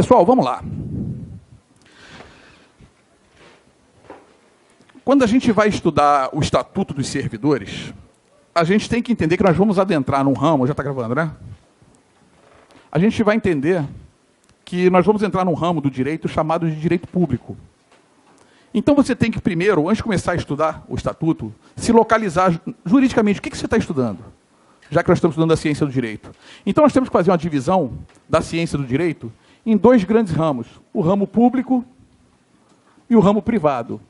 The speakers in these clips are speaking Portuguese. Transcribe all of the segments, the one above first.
Pessoal, vamos lá. Quando a gente vai estudar o Estatuto dos Servidores, a gente tem que entender que nós vamos adentrar num ramo, já está gravando, né? A gente vai entender que nós vamos entrar num ramo do direito chamado de direito público. Então você tem que primeiro, antes de começar a estudar o Estatuto, se localizar juridicamente. O que você está estudando? Já que nós estamos estudando a ciência do direito. Então nós temos que fazer uma divisão da ciência do direito em dois grandes ramos. O ramo público e o ramo privado.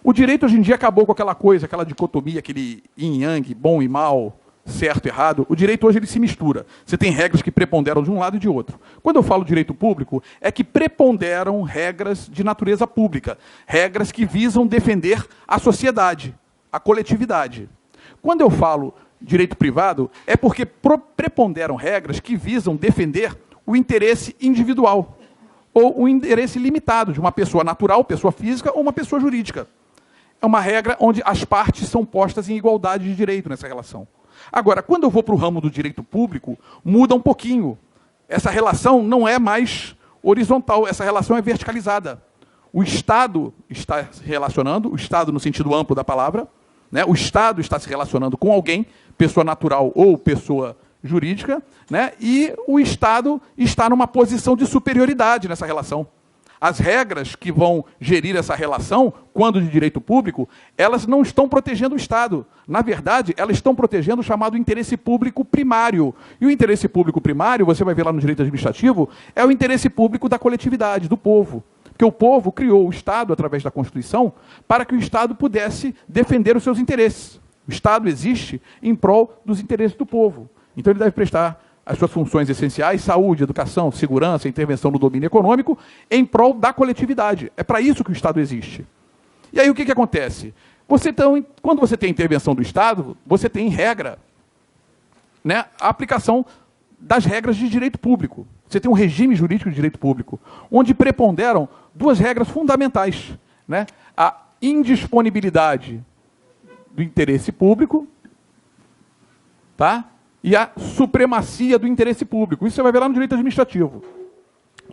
O direito hoje em dia acabou com aquela coisa, aquela dicotomia, aquele yin yang, bom e mal, certo e errado. O direito hoje ele se mistura. Você tem regras que preponderam de um lado e de outro. Quando eu falo direito público, é que preponderam regras de natureza pública, regras que visam defender a sociedade, a coletividade. Quando eu falo direito privado, é porque preponderam regras que visam defender o interesse individual, ou o interesse limitado de uma pessoa natural, pessoa física, ou uma pessoa jurídica. É uma regra onde as partes são postas em igualdade de direito nessa relação. Agora, quando eu vou para o ramo do direito público, muda um pouquinho. Essa relação não é mais horizontal, essa relação é verticalizada. O Estado está se relacionando, o Estado no sentido amplo da palavra, né? O Estado está se relacionando com alguém, pessoa natural ou pessoa jurídica, né? E o Estado está numa posição de superioridade nessa relação. As regras que vão gerir essa relação, quando de direito público, elas não estão protegendo o Estado. Na verdade, elas estão protegendo o chamado interesse público primário. E o interesse público primário, você vai ver lá no direito administrativo, é o interesse público da coletividade, do povo. Porque o povo criou o Estado, através da Constituição, para que o Estado pudesse defender os seus interesses. O Estado existe em prol dos interesses do povo. Então ele deve prestar as suas funções essenciais, saúde, educação, segurança, intervenção no domínio econômico, em prol da coletividade. É para isso que o Estado existe. E aí o que acontece? Quando você tem intervenção do Estado, você tem, em regra, né, a aplicação das regras de direito público. Você tem um regime jurídico de direito público, onde preponderam duas regras fundamentais, né? A indisponibilidade do interesse público, tá? E a supremacia do interesse público. Isso você vai ver lá no direito administrativo.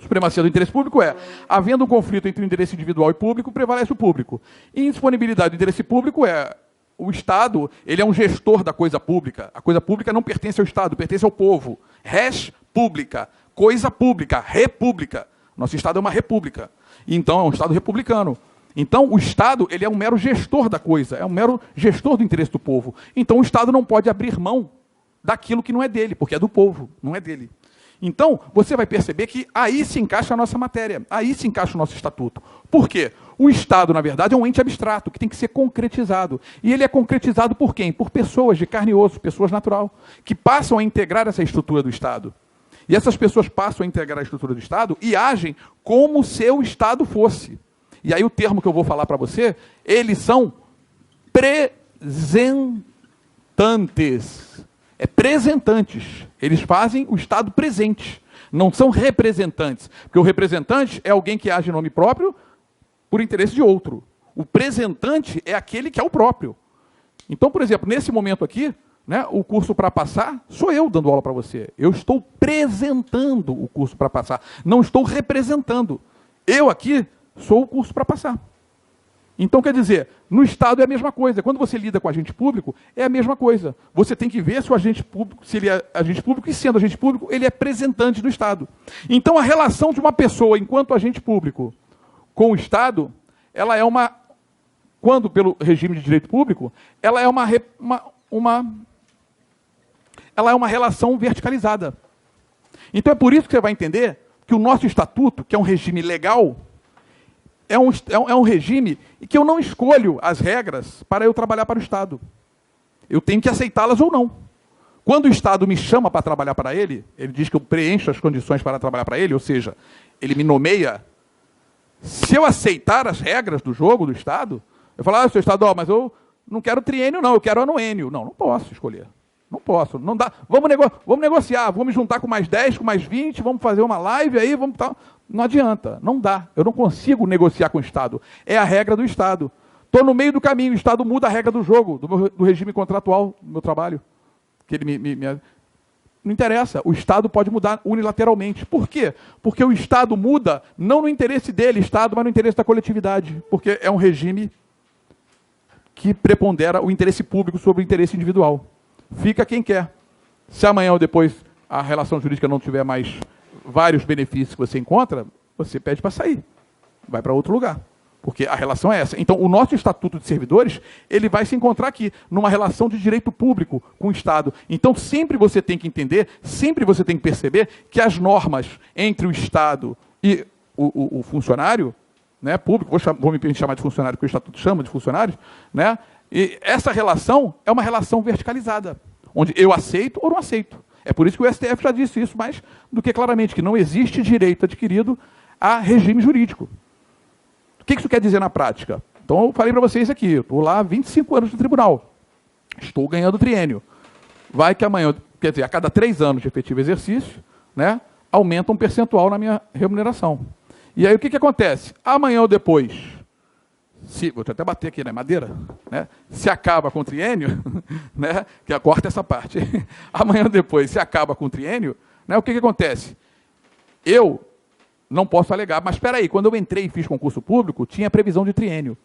Supremacia do interesse público é, havendo um conflito entre o interesse individual e público, prevalece o público. Indisponibilidade do interesse público é, o Estado, ele é um gestor da coisa pública. A coisa pública não pertence ao Estado, pertence ao povo. Res pública, coisa pública, república. Nosso Estado é uma república. Então, é um Estado republicano. Então, o Estado, ele é um mero gestor da coisa, é um mero gestor do interesse do povo. Então, o Estado não pode abrir mão daquilo que não é dele, porque é do povo, não é dele. Então, você vai perceber que aí se encaixa a nossa matéria, aí se encaixa o nosso estatuto. Por quê? O Estado, na verdade, é um ente abstrato, que tem que ser concretizado. E ele é concretizado por quem? Por pessoas de carne e osso, pessoas natural, que passam a integrar essa estrutura do Estado. E essas pessoas passam a integrar a estrutura do Estado e agem como se o Estado fosse. E aí o termo que eu vou falar para você, eles são presentantes. É presentantes. Eles fazem o Estado presente. Não são representantes. Porque o representante é alguém que age em nome próprio por interesse de outro. O presentante é aquele que é o próprio. Então, por exemplo, nesse momento aqui, né, o curso para passar, sou eu dando aula para você. Eu estou apresentando o curso para passar. Não estou representando. Eu aqui sou o curso para passar. Então, quer dizer, no Estado é a mesma coisa. Quando você lida com agente público, é a mesma coisa. Você tem que ver se o agente público, se ele é agente público, e sendo agente público, ele é representante do Estado. Então, a relação de uma pessoa, enquanto agente público, com o Estado, ela é uma, quando pelo regime de direito público, ela é uma relação verticalizada. Então, é por isso que você vai entender que o nosso Estatuto, que é um regime legal, é um regime que eu não escolho as regras para eu trabalhar para o Estado. Eu tenho que aceitá-las ou não. Quando o Estado me chama para trabalhar para ele, ele diz que eu preencho as condições para trabalhar para ele, ou seja, ele me nomeia. Se eu aceitar as regras do jogo do Estado, eu falo, seu Estado, mas eu não quero triênio não, eu quero anuênio. Não posso escolher. Não posso, não dá. Vamos negociar, vamos juntar com mais 10, com mais 20, vamos fazer uma live aí, vamos tal. Não adianta, não dá. Eu não consigo negociar com o Estado. É a regra do Estado. Estou no meio do caminho, o Estado muda a regra do jogo, do regime contratual do meu trabalho. Que ele Não interessa. O Estado pode mudar unilateralmente. Por quê? Porque o Estado muda não no interesse dele, Estado, mas no interesse da coletividade. Porque é um regime que prepondera o interesse público sobre o interesse individual. Fica quem quer. Se amanhã ou depois a relação jurídica não tiver mais vários benefícios que você encontra, você pede para sair. Vai para outro lugar. Porque a relação é essa. Então, o nosso Estatuto de Servidores, ele vai se encontrar aqui, numa relação de direito público com o Estado. Então, sempre você tem que entender, sempre você tem que perceber que as normas entre o Estado e o funcionário, né, público, vou me chamar de funcionário, porque o Estatuto chama de funcionários, né, e essa relação é uma relação verticalizada, onde eu aceito ou não aceito. É por isso que o STF já disse isso mais do que claramente, que não existe direito adquirido a regime jurídico. O que isso quer dizer na prática? Então, eu falei para vocês aqui, eu estou lá há 25 anos no tribunal, estou ganhando triênio. Vai que amanhã, quer dizer, a cada 3 anos de efetivo exercício, né, aumenta um percentual na minha remuneração. E aí o que acontece? Amanhã ou depois, vou até bater aqui na madeira, né, se acaba com o triênio, né, que corta essa parte, amanhã ou depois, se acaba com o triênio, né, o que acontece? Eu não posso alegar, mas espera aí, quando eu entrei e fiz concurso público, tinha previsão de triênio.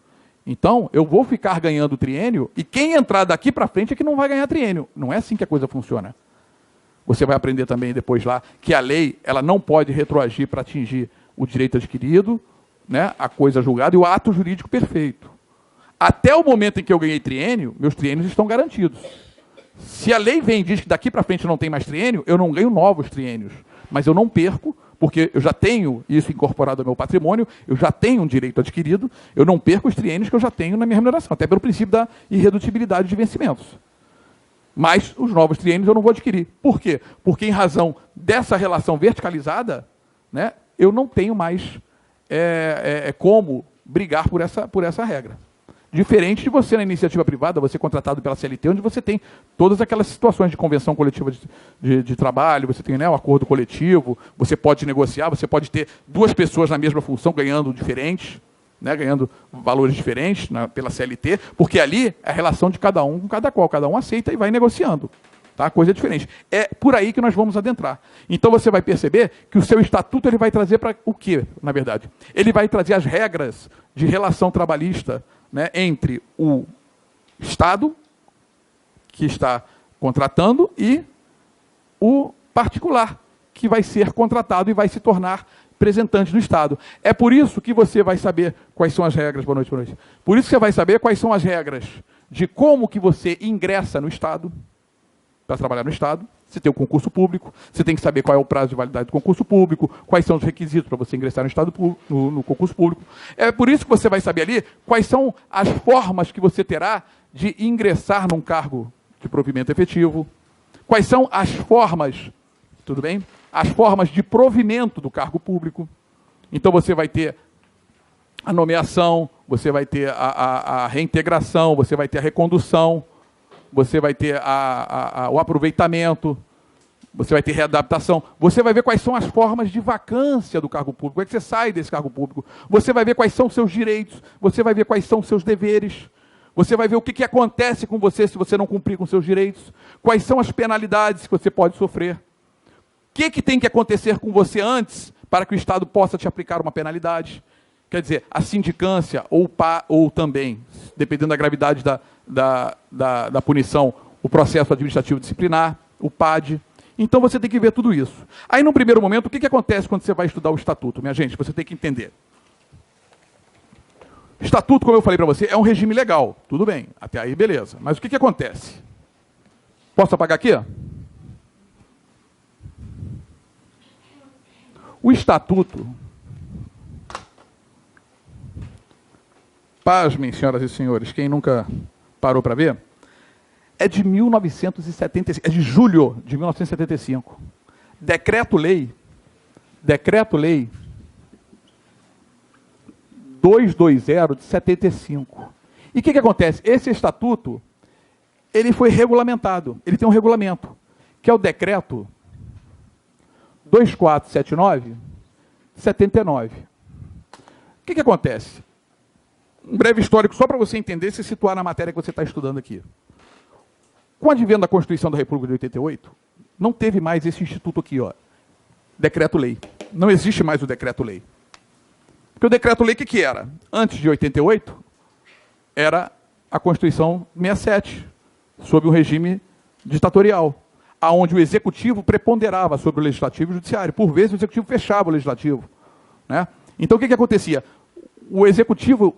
Então, eu vou ficar ganhando triênio, e quem entrar daqui para frente é que não vai ganhar triênio. Não é assim que a coisa funciona. Você vai aprender também depois lá que a lei ela não pode retroagir para atingir o direito adquirido, né, a coisa julgada e o ato jurídico perfeito. Até o momento em que eu ganhei triênio, meus triênios estão garantidos. Se a lei vem e diz que daqui para frente não tem mais triênio, eu não ganho novos triênios, mas eu não perco, porque eu já tenho isso incorporado ao meu patrimônio, eu já tenho um direito adquirido, eu não perco os triênios que eu já tenho na minha remuneração, até pelo princípio da irredutibilidade de vencimentos. Mas os novos triênios eu não vou adquirir. Por quê? Porque em razão dessa relação verticalizada, né, eu não tenho mais como brigar por essa regra. Diferente de você na iniciativa privada, você contratado pela CLT, onde você tem todas aquelas situações de convenção coletiva de trabalho, você tem, né, o acordo coletivo, você pode negociar, você pode ter 2 pessoas na mesma função ganhando diferentes, né, ganhando valores diferentes pela CLT, porque ali é a relação de cada um com cada qual, cada um aceita e vai negociando. Tá? Coisa diferente. É por aí que nós vamos adentrar. Então você vai perceber que o seu estatuto ele vai trazer para o quê, na verdade? Ele vai trazer as regras de relação trabalhista, né, entre o Estado, que está contratando, e o particular, que vai ser contratado e vai se tornar representante do Estado. É por isso que você vai saber quais são as regras, boa noite. Por isso que você vai saber quais são as regras de como que você ingressa no Estado, para trabalhar no Estado. Você tem o concurso público, você tem que saber qual é o prazo de validade do concurso público, quais são os requisitos para você ingressar no Estado no concurso público. É por isso que você vai saber ali quais são as formas que você terá de ingressar num cargo de provimento efetivo, quais são as formas, tudo bem? As formas de provimento do cargo público. Então você vai ter a nomeação, você vai ter a reintegração, você vai ter a recondução, você vai ter o aproveitamento, você vai ter readaptação, você vai ver quais são as formas de vacância do cargo público, como é que você sai desse cargo público, você vai ver quais são os seus direitos, você vai ver quais são os seus deveres, você vai ver o que acontece com você se você não cumprir com seus direitos, quais são as penalidades que você pode sofrer, o que tem que acontecer com você antes para que o Estado possa te aplicar uma penalidade. Quer dizer, a sindicância ou também, dependendo da gravidade da punição, o processo administrativo disciplinar, o PAD. Então você tem que ver tudo isso. Aí, no primeiro momento, o que acontece quando você vai estudar o Estatuto? Minha gente, você tem que entender. Estatuto, como eu falei para você, é um regime legal. Tudo bem, até aí beleza. Mas o que acontece? Posso apagar aqui? O Estatuto... Pasmem, senhoras e senhores, quem nunca parou para ver, é de 1975, é de julho de 1975. Decreto-lei 220 de 75. E o que acontece? Esse estatuto, ele foi regulamentado, ele tem um regulamento, que é o decreto 2479 de 79. O que acontece? Um breve histórico, só para você entender e se situar na matéria que você está estudando aqui. Com o advento da Constituição da República de 88, não teve mais esse instituto aqui, ó, decreto-lei. Não existe mais o decreto-lei. Porque o decreto-lei, o que era? Antes de 88, era a Constituição 67, sob o regime ditatorial, aonde o executivo preponderava sobre o legislativo e o judiciário. Por vezes, o executivo fechava o legislativo, né? Então, o que acontecia? O executivo,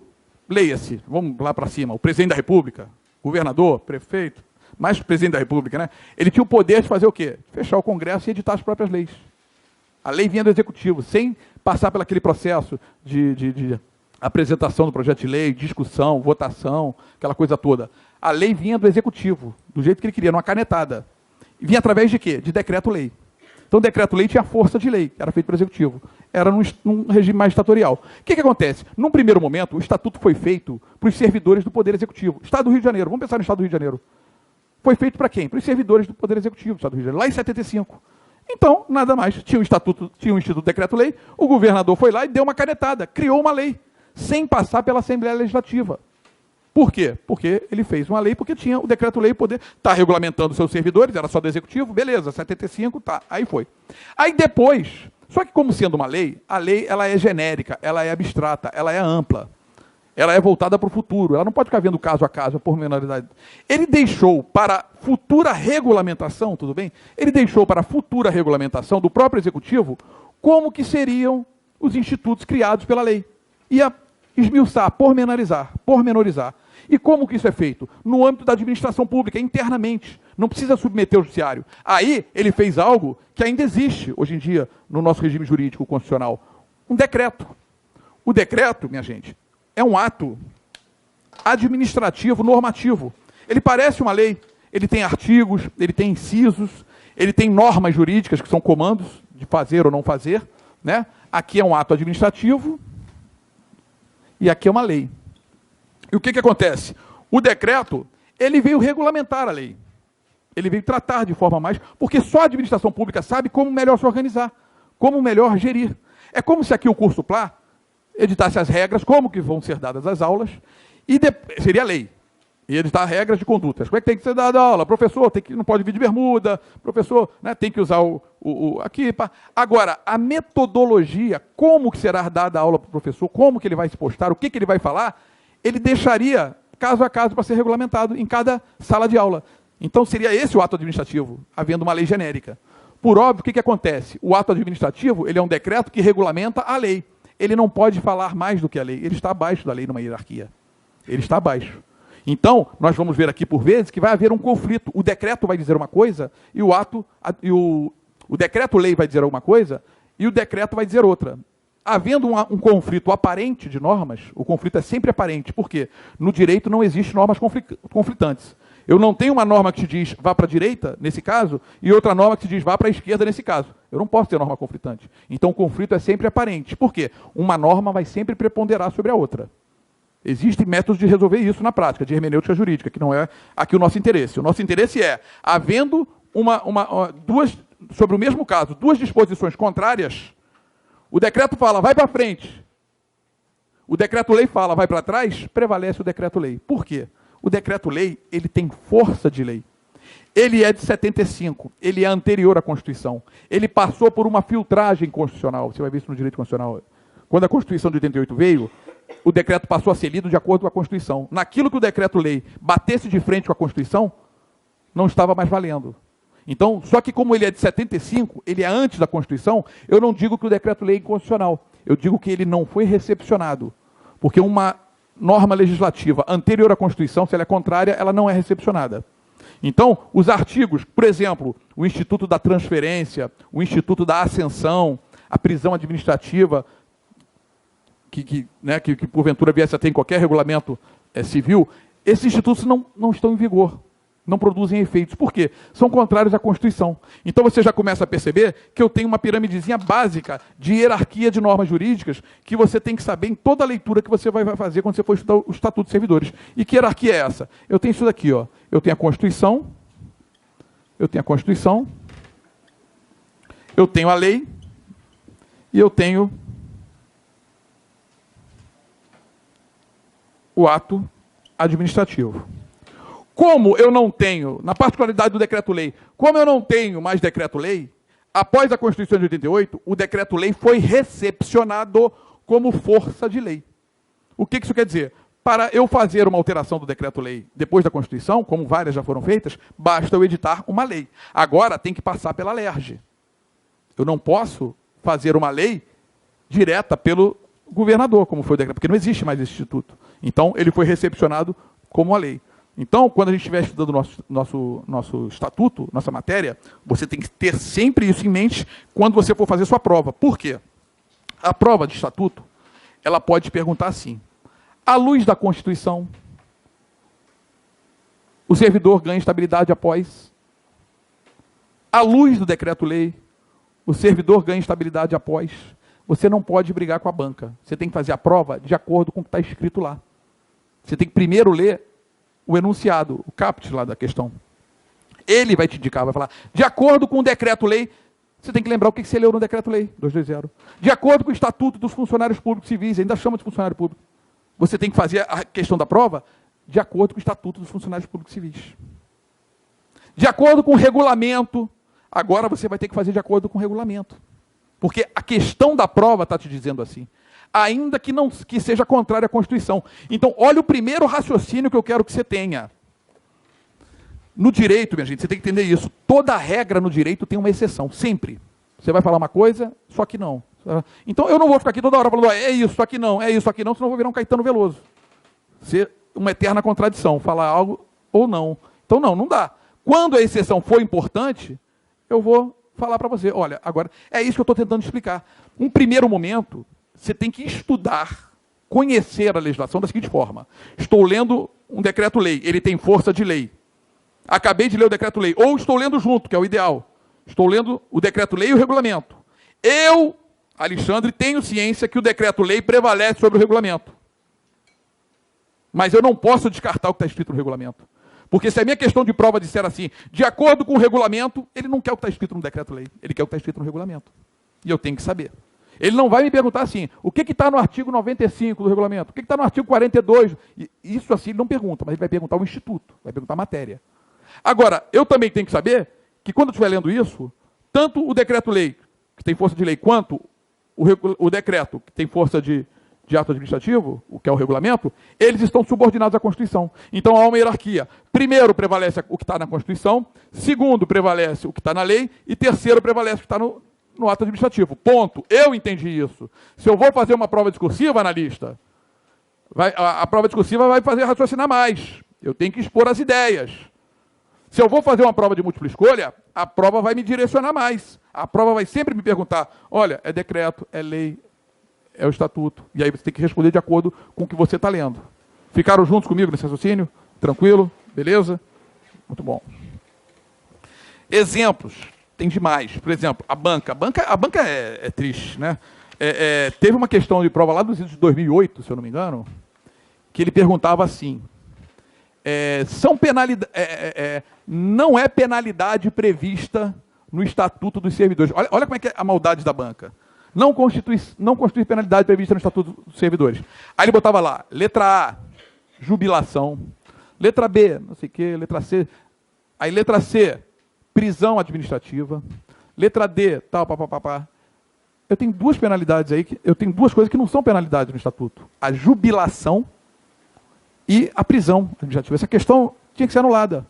leia-se, vamos lá para cima, o presidente da República, governador, prefeito, mais o presidente da República, né? Ele tinha o poder de fazer o quê? Fechar o Congresso e editar as próprias leis. A lei vinha do executivo, sem passar por aquele processo de apresentação do projeto de lei, discussão, votação, aquela coisa toda. A lei vinha do executivo, do jeito que ele queria, numa canetada. E vinha através de quê? De decreto-lei. Então, o decreto-lei tinha força de lei, era feito pelo executivo. Era num regime mais ditatorial. O que acontece? Num primeiro momento, o estatuto foi feito para os servidores do Poder Executivo. Estado do Rio de Janeiro, vamos pensar no Estado do Rio de Janeiro. Foi feito para quem? Para os servidores do Poder Executivo do Estado do Rio de Janeiro, lá em 75. Então, nada mais. Tinha um estatuto, tinha um Instituto Decreto-Lei, o governador foi lá e deu uma canetada, criou uma lei, sem passar pela Assembleia Legislativa. Por quê? Porque ele fez uma lei, porque tinha o Decreto-Lei poder estar regulamentando seus servidores, era só do Executivo, beleza, 75, tá, aí foi. Aí depois, só que como sendo uma lei, a lei ela é genérica, ela é abstrata, ela é ampla, ela é voltada para o futuro, ela não pode ficar vendo caso a caso, a pormenoridade. Ele deixou para futura regulamentação, tudo bem? Ele deixou para futura regulamentação do próprio Executivo como que seriam os institutos criados pela lei. Ia esmiuçar, pormenorizar. E como que isso é feito? No âmbito da administração pública, internamente. Não precisa submeter ao judiciário. Aí, ele fez algo que ainda existe, hoje em dia, no nosso regime jurídico constitucional. Um decreto. O decreto, minha gente, é um ato administrativo, normativo. Ele parece uma lei. Ele tem artigos, ele tem incisos, ele tem normas jurídicas, que são comandos de fazer ou não fazer, né? Aqui é um ato administrativo e aqui é uma lei. E o que acontece? O decreto, ele veio regulamentar a lei. Ele veio tratar de forma mais... Porque só a administração pública sabe como melhor se organizar, como melhor gerir. É como se aqui o curso PLA editasse as regras, como que vão ser dadas as aulas, e seria a lei. E editar regras de condutas. Como é que tem que ser dada a aula? Professor, não pode vir de bermuda, professor, né, tem que usar aqui. Agora, a metodologia, como que será dada a aula para o professor, como que ele vai se postar, o que ele vai falar, ele deixaria caso a caso para ser regulamentado em cada sala de aula. Então, seria esse o ato administrativo, havendo uma lei genérica. Por óbvio, o que acontece? O ato administrativo, ele é um decreto que regulamenta a lei. Ele não pode falar mais do que a lei. Ele está abaixo da lei numa hierarquia. Ele está abaixo. Então, nós vamos ver aqui por vezes que vai haver um conflito. O decreto vai dizer uma coisa e o decreto-lei vai dizer alguma coisa e o decreto vai dizer outra. Havendo um conflito aparente de normas, o conflito é sempre aparente. Por quê? No direito não existe normas conflitantes. Eu não tenho uma norma que te diz vá para a direita, nesse caso, e outra norma que te diz vá para a esquerda, nesse caso. Eu não posso ter norma conflitante. Então, o conflito é sempre aparente. Por quê? Uma norma vai sempre preponderar sobre a outra. Existem métodos de resolver isso na prática, de hermenêutica jurídica, que não é aqui o nosso interesse. O nosso interesse é, havendo sobre o mesmo caso, duas disposições contrárias, o decreto fala, vai para frente. O decreto-lei fala, vai para trás, prevalece o decreto-lei. Por quê? O decreto-lei, ele tem força de lei. Ele é de 75, ele é anterior à Constituição. Ele passou por uma filtragem constitucional, você vai ver isso no direito constitucional. Quando a Constituição de 88 veio, o decreto passou a ser lido de acordo com a Constituição. Naquilo que o decreto-lei batesse de frente com a Constituição, não estava mais valendo. Então, só que como ele é de 75, ele é antes da Constituição, eu não digo que o decreto-lei é inconstitucional. Eu digo que ele não foi recepcionado. Porque uma norma legislativa anterior à Constituição, se ela é contrária, ela não é recepcionada. Então, os artigos, por exemplo, o Instituto da Transferência, o Instituto da Ascensão, a prisão administrativa, que porventura viesse a ter em qualquer regulamento civil, esses institutos não estão em vigor, não produzem efeitos. Por quê? São contrários à Constituição. Então você já começa a perceber que eu tenho uma piramidezinha básica de hierarquia de normas jurídicas que você tem que saber em toda a leitura que você vai fazer quando você for estudar o Estatuto dos Servidores. E que hierarquia é essa? Eu tenho isso daqui, ó. Eu tenho a Constituição, eu tenho a lei e eu tenho o ato administrativo. Como eu não tenho, na particularidade do decreto-lei, como eu não tenho mais decreto-lei, após a Constituição de 88, o decreto-lei foi recepcionado como força de lei. O que isso quer dizer? Para eu fazer uma alteração do decreto-lei depois da Constituição, como várias já foram feitas, basta eu editar uma lei. Agora tem que passar pela LERJ. Eu não posso fazer uma lei direta pelo governador, como foi o decreto, porque não existe mais esse instituto. Então, ele foi recepcionado como uma lei. Então, quando a gente estiver estudando nosso estatuto, nossa matéria, você tem que ter sempre isso em mente quando você for fazer sua prova. Por quê? A prova de estatuto, ela pode perguntar assim: à luz da Constituição, o servidor ganha estabilidade após? À luz do decreto-lei, o servidor ganha estabilidade após? Você não pode brigar com a banca. Você tem que fazer a prova de acordo com o que está escrito lá. Você tem que primeiro ler o enunciado, o caput lá da questão. Ele vai te indicar, vai falar, de acordo com o decreto-lei, você tem que lembrar o que você leu no decreto-lei, 220. De acordo com o Estatuto dos Funcionários Públicos Civis, ainda chama de funcionário público. Você tem que fazer a questão da prova de acordo com o Estatuto dos Funcionários Públicos Civis. De acordo com o regulamento, agora você vai ter que fazer de acordo com o regulamento. Porque a questão da prova está te dizendo assim. Ainda que seja contrário à Constituição. Então, olha o primeiro raciocínio que eu quero que você tenha. No direito, minha gente, você tem que entender isso. Toda regra no direito tem uma exceção, sempre. Você vai falar uma coisa, só que não. Então, eu não vou ficar aqui toda hora falando, é isso, aqui não, é isso, aqui não, senão eu vou virar um Caetano Veloso. Ser uma eterna contradição, falar algo ou não. Então, não dá. Quando a exceção for importante, eu vou falar para você, olha, agora, é isso que eu estou tentando explicar. Um primeiro momento, você tem que estudar, conhecer a legislação da seguinte forma. Estou lendo um decreto-lei, ele tem força de lei. Acabei de ler o decreto-lei, ou estou lendo junto, que é o ideal. Estou lendo o decreto-lei e o regulamento. Eu, Alexandre, tenho ciência que o decreto-lei prevalece sobre o regulamento. Mas eu não posso descartar o que está escrito no regulamento. Porque se a minha questão de prova disser assim, de acordo com o regulamento, ele não quer o que está escrito no decreto-lei, ele quer o que está escrito no regulamento. E eu tenho que saber. Ele não vai me perguntar assim, o que está no artigo 95 do regulamento? O que está no artigo 42? Isso assim ele não pergunta, mas ele vai perguntar o instituto, vai perguntar a matéria. Agora, eu também tenho que saber que quando eu estiver lendo isso, tanto o decreto-lei, que tem força de lei, quanto o decreto, que tem força de ato administrativo, o que é o regulamento, eles estão subordinados à Constituição. Então há uma hierarquia. Primeiro prevalece o que está na Constituição, segundo prevalece o que está na lei, e terceiro prevalece o que está no ato administrativo. Ponto. Eu entendi isso. Se eu vou fazer uma prova discursiva, analista, a prova discursiva vai fazer raciocinar mais. Eu tenho que expor as ideias. Se eu vou fazer uma prova de múltipla escolha, a prova vai me direcionar mais. A prova vai sempre me perguntar, olha, é decreto, é lei, é o estatuto. E aí você tem que responder de acordo com o que você está lendo. Ficaram juntos comigo nesse raciocínio? Tranquilo? Beleza? Muito bom. Exemplos. Tem demais. Por exemplo, a banca. A banca é triste, né? Teve uma questão de prova lá dos anos de 2008, se eu não me engano, que ele perguntava assim, não é penalidade prevista no Estatuto dos Servidores. Olha como é que é a maldade da banca. Não constitui penalidade prevista no Estatuto dos Servidores. Aí ele botava lá, letra A, jubilação. Letra B, não sei o quê, letra C. Aí letra C, prisão administrativa. Letra D, tal, papapá. Eu tenho duas penalidades aí, eu tenho duas coisas que não são penalidades no Estatuto. A jubilação e a prisão administrativa. Essa questão tinha que ser anulada,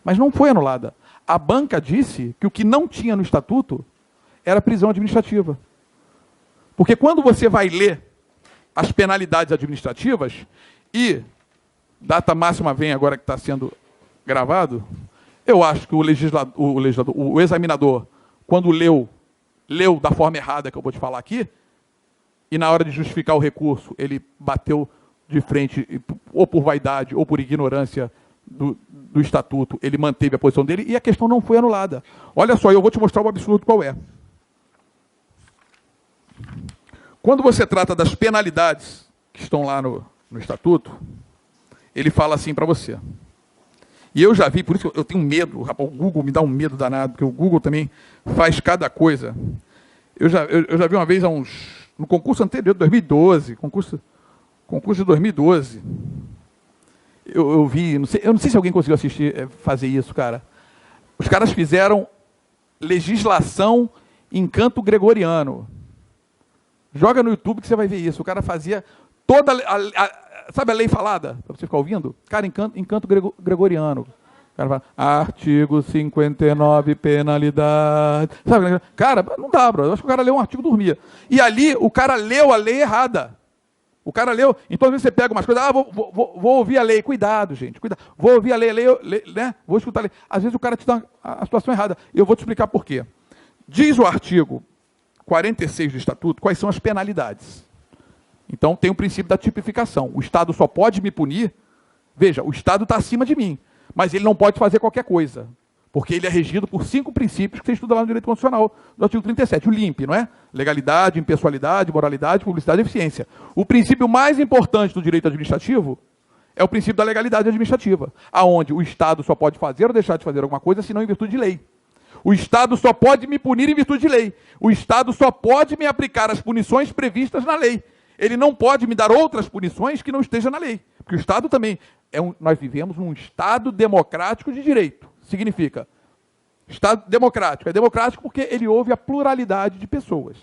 mas não foi anulada. A banca disse que o que não tinha no Estatuto era prisão administrativa. Porque quando você vai ler as penalidades administrativas, e data máxima vem agora que está sendo gravado, eu acho que o examinador, quando leu da forma errada que eu vou te falar aqui, e na hora de justificar o recurso, ele bateu de frente, ou por vaidade, ou por ignorância do Estatuto, ele manteve a posição dele, e a questão não foi anulada. Olha só, eu vou te mostrar o absurdo qual é. Quando você trata das penalidades que estão lá no Estatuto, ele fala assim para você. E eu já vi, por isso eu tenho medo, rapaz, o Google me dá um medo danado, porque o Google também faz cada coisa. Eu já vi uma vez, no concurso anterior, 2012, concurso de 2012, eu vi, eu não sei se alguém conseguiu assistir, fazer isso, cara. Os caras fizeram legislação em canto gregoriano. Joga no YouTube que você vai ver isso. O cara fazia toda sabe a lei falada? Para você ficar ouvindo? Cara, em canto gregoriano. O cara fala, artigo 59, penalidade. Sabe? Cara, não dá, bro. Eu acho que o cara leu um artigo e dormia. E ali, o cara leu a lei errada. O cara leu. Então, às vezes você pega umas coisas, vou ouvir a lei. Cuidado, gente. Cuidado. Vou ouvir a lei, né? Vou escutar a lei. Às vezes o cara te dá a situação errada. Eu vou te explicar por quê. Diz o artigo 46 do Estatuto quais são as penalidades. Então, tem o princípio da tipificação. O Estado só pode me punir. Veja, o Estado está acima de mim, mas ele não pode fazer qualquer coisa, porque ele é regido por 5 princípios que você estuda lá no Direito Constitucional, do artigo 37, o LIMP, não é? Legalidade, impessoalidade, moralidade, publicidade e eficiência. O princípio mais importante do direito administrativo é o princípio da legalidade administrativa, aonde o Estado só pode fazer ou deixar de fazer alguma coisa, senão em virtude de lei. O Estado só pode me punir em virtude de lei. O Estado só pode me aplicar as punições previstas na lei. Ele não pode me dar outras punições que não estejam na lei. Porque o Estado também nós vivemos num Estado democrático de direito. Significa, Estado democrático. É democrático porque ele ouve a pluralidade de pessoas.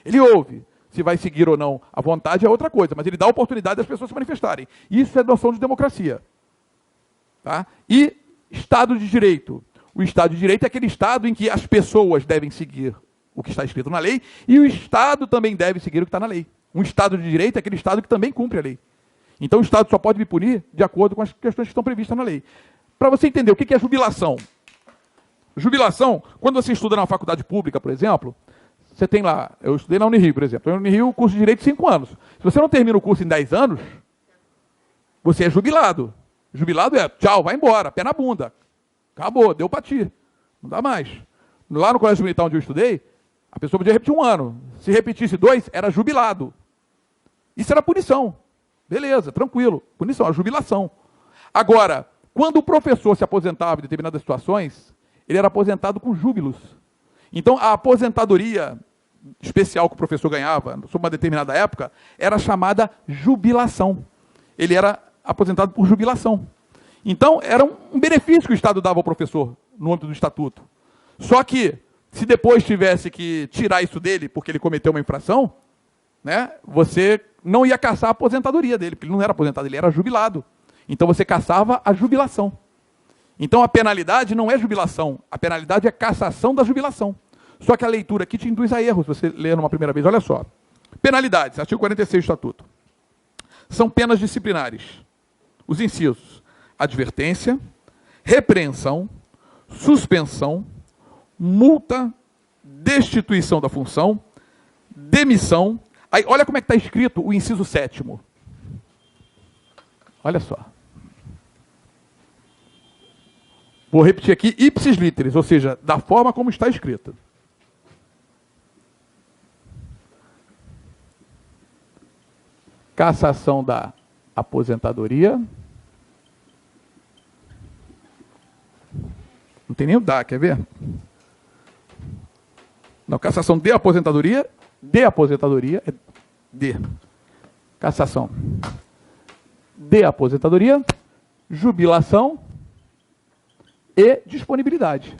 Ele ouve. Se vai seguir ou não a vontade é outra coisa, mas ele dá a oportunidade das pessoas se manifestarem. Isso é noção de democracia. Tá? E Estado de Direito. O Estado de Direito é aquele Estado em que as pessoas devem seguir o que está escrito na lei, e o Estado também deve seguir o que está na lei. Um Estado de Direito é aquele Estado que também cumpre a lei. Então o Estado só pode me punir de acordo com as questões que estão previstas na lei. Para você entender o que é jubilação. Jubilação, quando você estuda na faculdade pública, por exemplo, você tem lá, eu estudei na Unirio, por exemplo. Na Unirio, o curso de Direito 5 anos. Se você não termina o curso em 10 anos, você é jubilado. Jubilado é, tchau, vai embora, pé na bunda. Acabou, deu para ti. Não dá mais. Lá no colégio militar onde eu estudei, a pessoa podia repetir 1 ano. Se repetisse 2, era jubilado. Isso era punição. Beleza, tranquilo. Punição, a jubilação. Agora, quando o professor se aposentava em determinadas situações, ele era aposentado com júbilos. Então, a aposentadoria especial que o professor ganhava, sob uma determinada época, era chamada jubilação. Ele era aposentado por jubilação. Então, era um benefício que o Estado dava ao professor, no âmbito do Estatuto. Só que, se depois tivesse que tirar isso dele, porque ele cometeu uma infração, né, você não ia caçar a aposentadoria dele, porque ele não era aposentado, ele era jubilado. Então, você caçava a jubilação. Então, a penalidade não é jubilação, a penalidade é cassação da jubilação. Só que a leitura aqui te induz a erros, você lê numa primeira vez. Olha só. Penalidades, artigo 46 do Estatuto. São penas disciplinares. Os incisos: advertência, repreensão, suspensão, multa, destituição da função, demissão. Aí, olha como é que está escrito o inciso 7º. Olha só. Vou repetir aqui, ipsis literis, ou seja, da forma como está escrito. Cassação da aposentadoria. Não tem nem o da, quer ver? Não, cassação de aposentadoria, é de. Cassação de aposentadoria, jubilação e disponibilidade.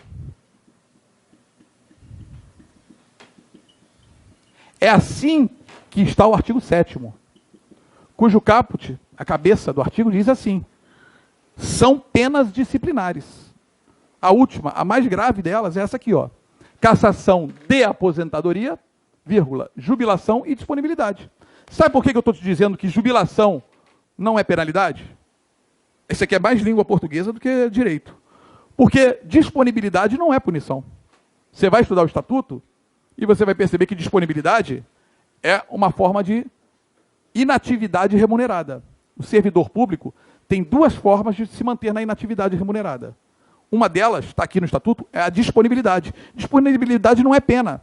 É assim que está o artigo 7º, cujo caput, a cabeça do artigo, diz assim: são penas disciplinares. A última, a mais grave delas é essa aqui, ó. Cassação de aposentadoria, vírgula, jubilação e disponibilidade. Sabe por que eu estou te dizendo que jubilação não é penalidade? Esse aqui é mais língua portuguesa do que direito. Porque disponibilidade não é punição. Você vai estudar o Estatuto e você vai perceber que disponibilidade é uma forma de inatividade remunerada. O servidor público tem 2 formas de se manter na inatividade remunerada. Uma delas, está aqui no Estatuto, é a disponibilidade. Disponibilidade não é pena.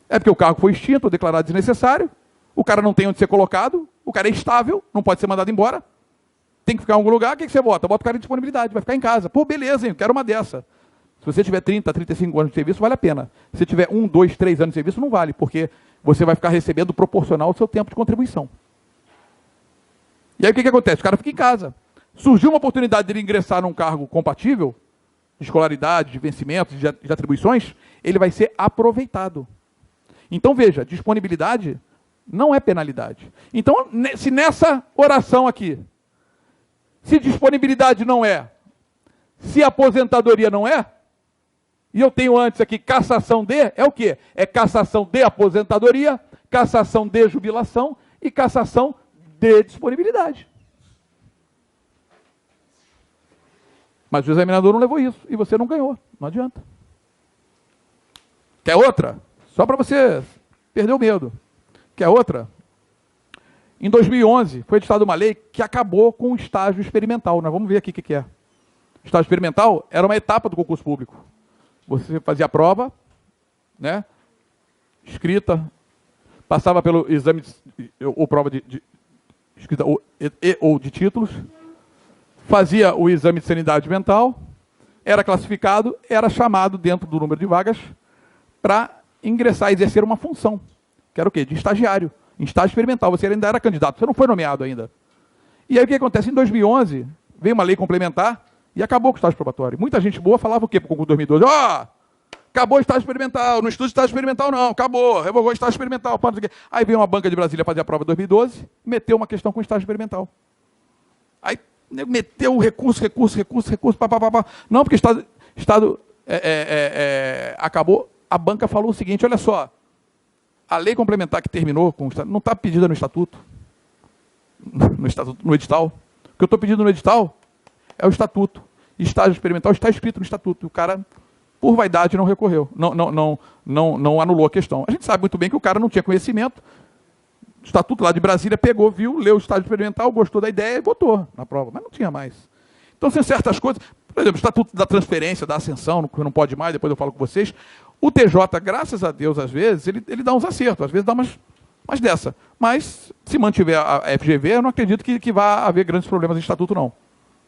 É porque o cargo foi extinto ou declarado desnecessário, o cara não tem onde ser colocado, o cara é estável, não pode ser mandado embora, tem que ficar em algum lugar, o que você bota? Bota o cara em disponibilidade, vai ficar em casa. Pô, beleza, hein, eu quero uma dessa. Se você tiver 30, 35 anos de serviço, vale a pena. Se tiver 1, 2, 3 anos de serviço, não vale, porque você vai ficar recebendo proporcional ao seu tempo de contribuição. E aí o que acontece? O cara fica em casa. Surgiu uma oportunidade dele ingressar num cargo compatível, de escolaridade, de vencimentos, de atribuições, ele vai ser aproveitado. Então veja, disponibilidade não é penalidade. Então, se nessa oração aqui, se disponibilidade não é, se aposentadoria não é, e eu tenho antes aqui cassação de, é o quê? É cassação de aposentadoria, cassação de jubilação e cassação de disponibilidade. Mas o examinador não levou isso e você não ganhou, não adianta. Quer outra? Só para você perder o medo. Quer outra? Em 2011 foi editada uma lei que acabou com o estágio experimental. Nós vamos ver aqui o que é. O estágio experimental era uma etapa do concurso público. Você fazia a prova, né, escrita, passava pelo exame ou prova de escrita ou de títulos, fazia o exame de sanidade mental, era classificado, era chamado dentro do número de vagas para ingressar e exercer uma função, que era o quê? De estagiário, em estágio experimental. Você ainda era candidato, você não foi nomeado ainda. E aí o que acontece? Em 2011, veio uma lei complementar e acabou com o estágio probatório. Muita gente boa falava o quê para o concurso 2012? Acabou o estágio experimental, não estuda estágio experimental não, acabou, revogou o estágio experimental. Aí veio uma banca de Brasília fazer a prova em 2012, meteu uma questão com estágio experimental. Aí meteu recurso, pá. Não, porque Estado acabou, a banca falou o seguinte, olha só, a lei complementar que terminou com o Estado, não está pedida no estatuto, no edital. O que eu estou pedindo no edital é o estatuto. Estágio experimental está escrito no estatuto. E o cara, por vaidade, não recorreu, não anulou a questão. A gente sabe muito bem que o cara não tinha conhecimento. O estatuto lá de Brasília pegou, viu, leu o estágio experimental, gostou da ideia e votou na prova, mas não tinha mais. Então, tem certas coisas, por exemplo, o estatuto da transferência, da ascensão, que não pode mais, depois eu falo com vocês, o TJ, graças a Deus, às vezes, ele dá uns acertos, às vezes dá umas dessa. Mas, se mantiver a FGV, eu não acredito que vá haver grandes problemas em estatuto, não.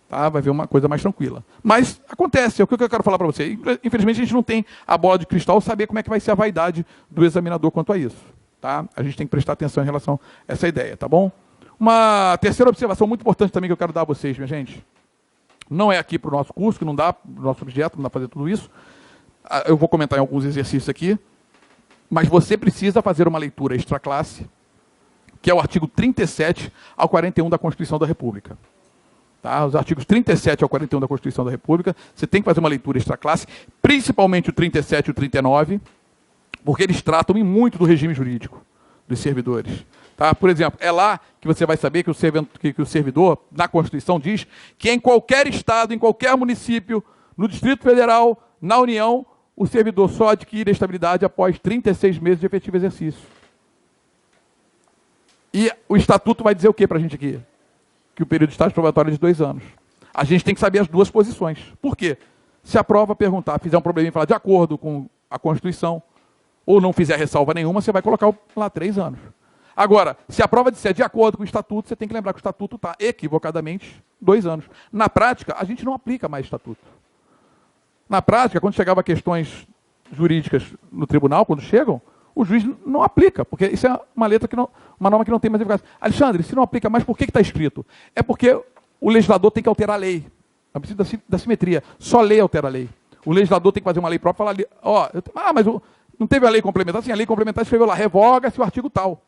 Tá? Vai haver uma coisa mais tranquila. Mas acontece, é o que eu quero falar para você. Infelizmente, a gente não tem a bola de cristal saber como é que vai ser a vaidade do examinador quanto a isso. Tá? A gente tem que prestar atenção em relação a essa ideia, tá bom? Uma terceira observação muito importante também que eu quero dar a vocês, minha gente. Não é aqui para o nosso curso, que não dá, para o nosso objeto, não dá para fazer tudo isso. Eu vou comentar em alguns exercícios aqui. Mas você precisa fazer uma leitura extraclasse, que é o artigo 37 ao 41 da Constituição da República. Tá? Os artigos 37 ao 41 da Constituição da República, você tem que fazer uma leitura extraclasse, principalmente o 37 e o 39, porque eles tratam muito do regime jurídico dos servidores. Tá? Por exemplo, é lá que você vai saber que o servidor, na Constituição, diz que em qualquer estado, em qualquer município, no Distrito Federal, na União, o servidor só adquire a estabilidade após 36 meses de efetivo exercício. E o Estatuto vai dizer o que para a gente aqui? Que o período de estágio probatório é de 2 anos. A gente tem que saber as duas posições. Por quê? Se a prova perguntar, fizer um probleminha e falar de acordo com a Constituição, ou não fizer ressalva nenhuma, você vai colocar lá 3 anos. Agora, se a prova disser de acordo com o Estatuto, você tem que lembrar que o Estatuto está equivocadamente 2 anos. Na prática, a gente não aplica mais Estatuto. Na prática, quando chegava questões jurídicas no tribunal, quando chegam, o juiz não aplica, porque isso é uma norma que não tem mais eficácia. Alexandre, se não aplica mais, por que está escrito? É porque o legislador tem que alterar a lei. É preciso da simetria. Só lei altera a lei. O legislador tem que fazer uma lei própria e falar, mas não teve a lei complementar? Sim, a lei complementar escreveu lá, revoga-se o artigo tal.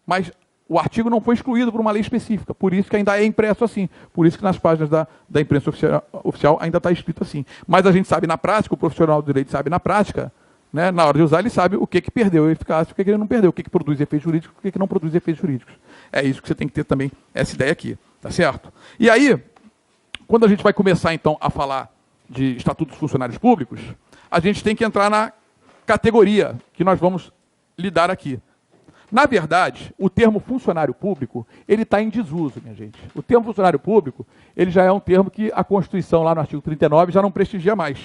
Mas o artigo não foi excluído por uma lei específica, por isso que ainda é impresso assim, por isso que nas páginas da imprensa oficial ainda está escrito assim. Mas a gente sabe na prática, o profissional do direito sabe na prática, né, na hora de usar ele sabe o que perdeu a eficácia, o que ele não perdeu, o que produz efeitos jurídicos, o que não produz efeitos jurídicos. É isso que você tem que ter também, essa ideia aqui, tá certo? E aí, quando a gente vai começar então a falar de Estatuto dos Funcionários Públicos, a gente tem que entrar na categoria que nós vamos lidar aqui. Na verdade, o termo funcionário público, ele está em desuso, minha gente. O termo funcionário público, ele já é um termo que a Constituição, lá no artigo 39, já não prestigia mais.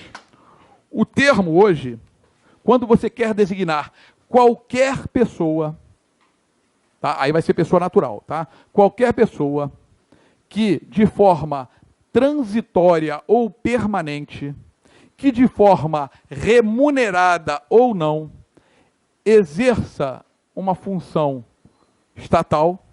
O termo hoje, quando você quer designar qualquer pessoa, tá? Aí vai ser pessoa natural, tá? Qualquer pessoa que, de forma transitória ou permanente, que de forma remunerada ou não, exerça uma função estatal,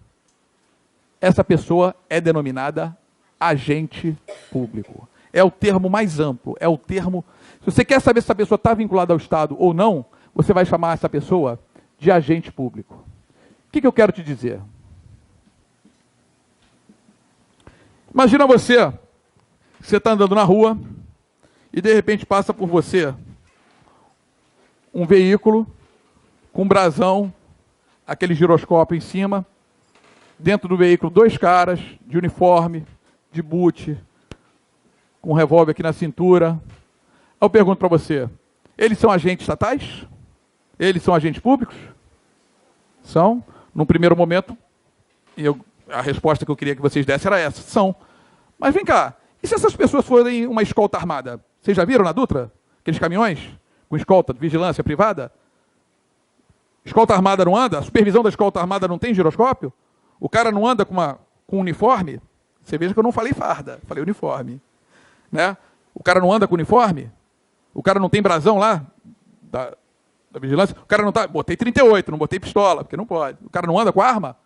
essa pessoa é denominada agente público. É o termo mais amplo, é o termo... Se você quer saber se essa pessoa está vinculada ao Estado ou não, você vai chamar essa pessoa de agente público. O que eu quero te dizer? Imagina você está andando na rua e de repente passa por você um veículo com brasão, aquele giroscópio em cima, dentro do veículo 2 caras de uniforme, de boot, com um revólver aqui na cintura. Aí eu pergunto para você, eles são agentes estatais? Eles são agentes públicos? São. Num primeiro momento, a resposta que eu queria que vocês dessem era essa, são. Mas vem cá, e se essas pessoas forem uma escolta armada? Vocês já viram na Dutra? Aqueles caminhões com escolta de vigilância privada? Escolta armada não anda? A supervisão da escolta armada não tem giroscópio? O cara não anda com uniforme? Você veja que eu não falei farda, falei uniforme. Né? O cara não anda com uniforme? O cara não tem brasão lá da vigilância? O cara não tá... Botei 38, não botei pistola, porque não pode. O cara não anda com arma?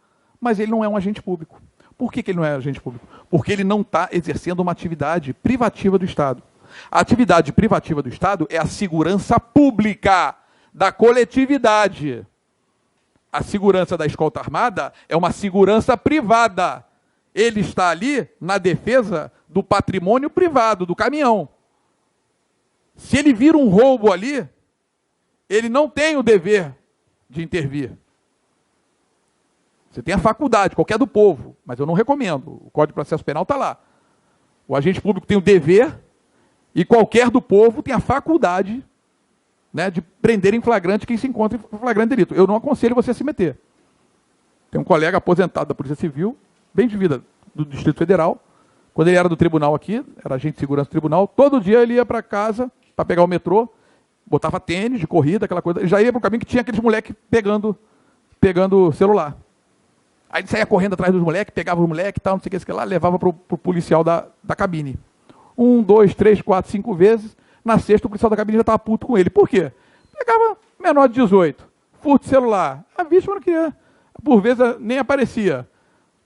Mas ele não é um agente público. Por que ele não é agente público? Porque ele não está exercendo uma atividade privativa do Estado. A atividade privativa do Estado é a segurança pública da coletividade. A segurança da escolta armada é uma segurança privada. Ele está ali na defesa do patrimônio privado, do caminhão. Se ele vira um roubo ali, ele não tem o dever de intervir. Você tem a faculdade, qualquer do povo, mas eu não recomendo. O Código de Processo Penal está lá. O agente público tem o dever e qualquer do povo tem a faculdade, né, de prender em flagrante quem se encontra em flagrante delito. Eu não aconselho você a se meter. Tem um colega aposentado da Polícia Civil, bem de vida, do Distrito Federal. Quando ele era do tribunal aqui, era agente de segurança do tribunal, todo dia ele ia para casa para pegar o metrô, botava tênis de corrida, aquela coisa, ele já ia para o caminho que tinha aqueles moleques pegando celular. Aí ele saía correndo atrás dos moleques, pegava os moleques e tal, não sei o que lá, levava para o policial da cabine. 1, 2, 3, 4, 5 vezes. Na sexta, o policial da cabine já estava puto com ele. Por quê? Pegava menor de 18, furto de celular. A vítima não queria. Por vezes nem aparecia.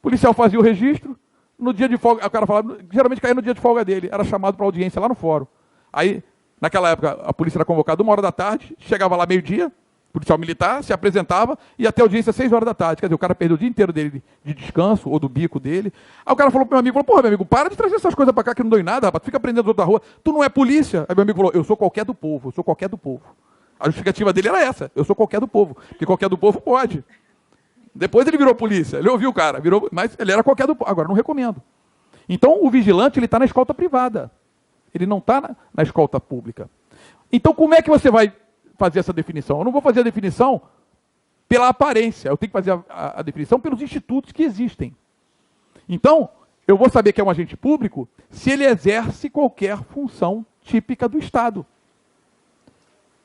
O policial fazia o registro, no dia de folga, o cara falava, geralmente caía no dia de folga dele, era chamado para audiência lá no fórum. Aí, naquela época, a polícia era convocada 1h da tarde, chegava lá meio-dia, policial militar, se apresentava e até audiência 6h da tarde. Quer dizer, o cara perdeu o dia inteiro dele de descanso, ou do bico dele. Aí o cara falou pro meu amigo, porra, meu amigo, para de trazer essas coisas para cá que não dou em nada, rapaz, tu fica prendendo outra rua, tu não é polícia. Aí meu amigo falou, eu sou qualquer do povo, eu sou qualquer do povo. A justificativa dele era essa, eu sou qualquer do povo, porque qualquer do povo pode. Depois ele virou polícia, ele ouviu o cara, mas ele era qualquer do povo. Agora, não recomendo. Então, o vigilante, ele está na escolta privada. Ele não está na escolta pública. Então, como é que você vai fazer essa definição? Eu não vou fazer a definição pela aparência, eu tenho que fazer a definição pelos institutos que existem. Então, eu vou saber que é um agente público se ele exerce qualquer função típica do Estado.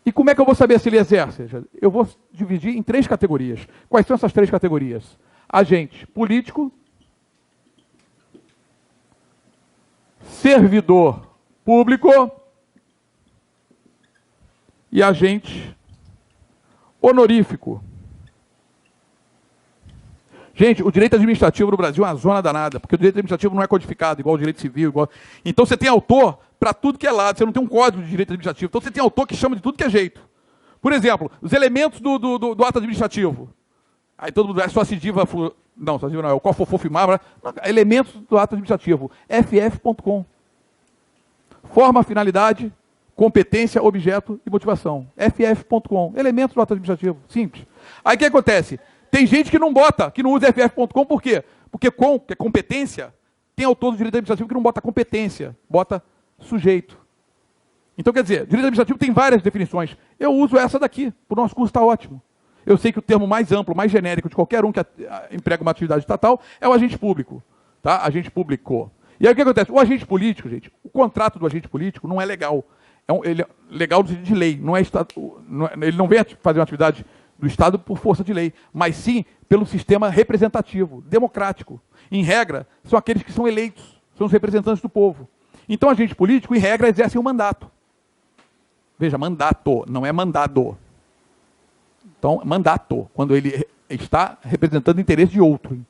E como é que eu vou saber se ele exerce? Eu vou dividir em 3 categorias. Quais são essas 3 categorias? Agente político, servidor público e agente honorífico. Gente, o direito administrativo no Brasil é uma zona danada, porque o direito administrativo não é codificado, igual o direito civil. Então você tem autor para tudo que é lado, você não tem um código de direito administrativo. Então você tem autor que chama de tudo que é jeito. Por exemplo, os elementos do ato administrativo. Aí todo mundo, é só CIDIVA, não, só CIDIVA não, é o COFOFOFIMABRA. Elementos do ato administrativo, ff.com. Forma, finalidade, competência, objeto e motivação. ff.com. Elementos do ato administrativo, simples. Aí o que acontece? Tem gente que não bota, que não usa ff.com, por quê? Porque que é competência, tem autor do direito administrativo que não bota competência, bota sujeito. Então, quer dizer, direito administrativo tem várias definições. Eu uso essa daqui, o nosso curso está ótimo. Eu sei que o termo mais amplo, mais genérico de qualquer um que emprega uma atividade estatal é o agente público. Tá? Agente público. E aí o que acontece? O agente político, gente, o contrato do agente político não é legal. Ele é legal no sentido de lei. Ele não vem fazer uma atividade do Estado por força de lei, mas sim pelo sistema representativo, democrático. Em regra, são aqueles que são eleitos, são os representantes do povo. Então, agente político, em regra, exerce um mandato. Veja, mandato, não é mandado. Então, mandato, quando ele está representando o interesse de outro.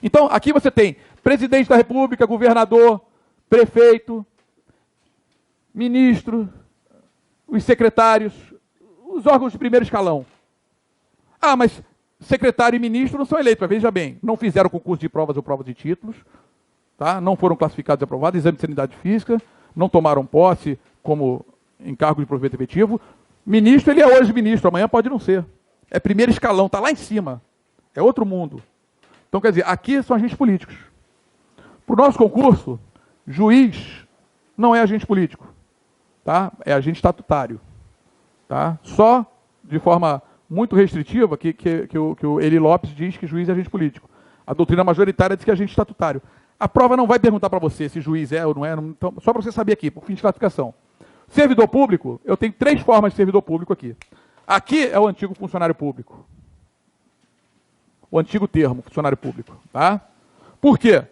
Então, aqui você tem presidente da República, governador, prefeito, ministro, os secretários, os órgãos de primeiro escalão. Ah, mas secretário e ministro não são eleitos. Veja bem, não fizeram concurso de provas ou provas de títulos, tá? Não foram classificados e aprovados, exame de sanidade física, não tomaram posse como encargo de provimento efetivo. Ministro, ele é hoje ministro, amanhã pode não ser. É primeiro escalão, está lá em cima. É outro mundo. Então, quer dizer, aqui são agentes políticos. Para o nosso concurso, juiz não é agente político, tá? É agente estatutário. Tá? Só de forma muito restritiva que o Eli Lopes diz que juiz é agente político. A doutrina majoritária diz que é agente estatutário. A prova não vai perguntar para você se juiz é ou não é, então, só para você saber aqui, por fim de classificação. Servidor público, eu tenho 3 formas de servidor público aqui. Aqui é o antigo funcionário público. O antigo termo, funcionário público. Tá? Por quê?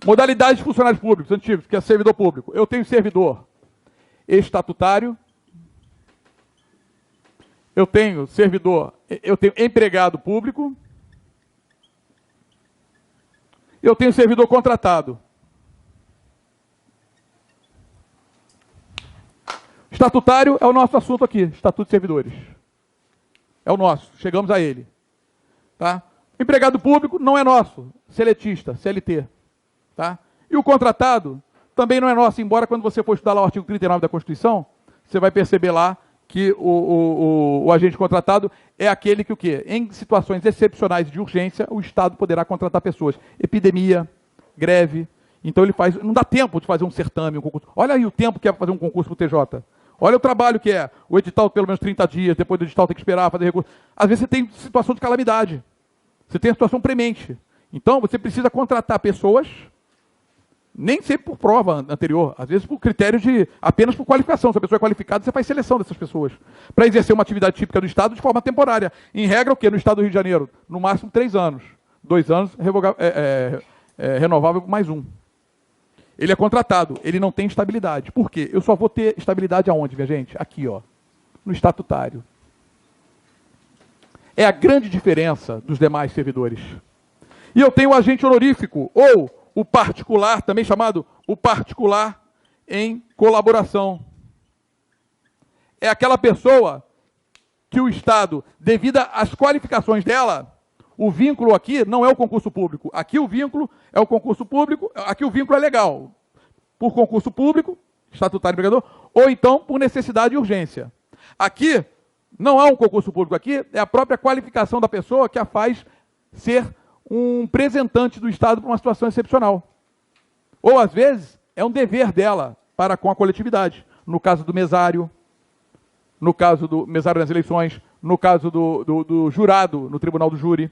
Modalidade de funcionários públicos antigos, que é servidor público. Eu tenho servidor estatutário, eu tenho empregado público, eu tenho servidor contratado. Estatutário é o nosso assunto aqui, Estatuto de Servidores. É o nosso, chegamos a ele. Tá? Empregado público não é nosso, seletista, CLT. Tá? E o contratado também não é nosso, embora quando você for estudar lá o artigo 39 da Constituição, você vai perceber lá que o agente contratado é aquele que o quê? Em situações excepcionais de urgência, o Estado poderá contratar pessoas. Epidemia, greve. Então ele faz. Não dá tempo de fazer um certame, um concurso. Olha aí o tempo que é para fazer um concurso para o TJ. Olha o trabalho que é. O edital pelo menos 30 dias, depois do edital tem que esperar, fazer recurso. Às vezes você tem situação de calamidade. Você tem a situação premente. Então você precisa contratar pessoas, nem sempre por prova anterior, às vezes por critérios de apenas por qualificação. Se a pessoa é qualificada, você faz seleção dessas pessoas. Para exercer uma atividade típica do Estado de forma temporária. Em regra, o quê? No Estado do Rio de Janeiro? No máximo 3 anos. 2 anos, renovável por mais 1. Ele é contratado, ele não tem estabilidade. Por quê? Eu só vou ter estabilidade aonde, minha gente? Aqui, ó, no estatutário. É a grande diferença dos demais servidores. E eu tenho o agente honorífico, ou o particular, também chamado o particular em colaboração. É aquela pessoa que o Estado, devido às qualificações dela, o vínculo aqui não é o concurso público. Aqui o vínculo é o concurso público, aqui o vínculo é legal. Por concurso público, estatutário empregador, ou então por necessidade e urgência. Aqui não há um concurso público, aqui é a própria qualificação da pessoa que a faz ser um representante do Estado para uma situação excepcional. Ou, às vezes, é um dever dela para com a coletividade. No caso do mesário, no caso do mesário nas eleições, no caso do jurado no tribunal do júri,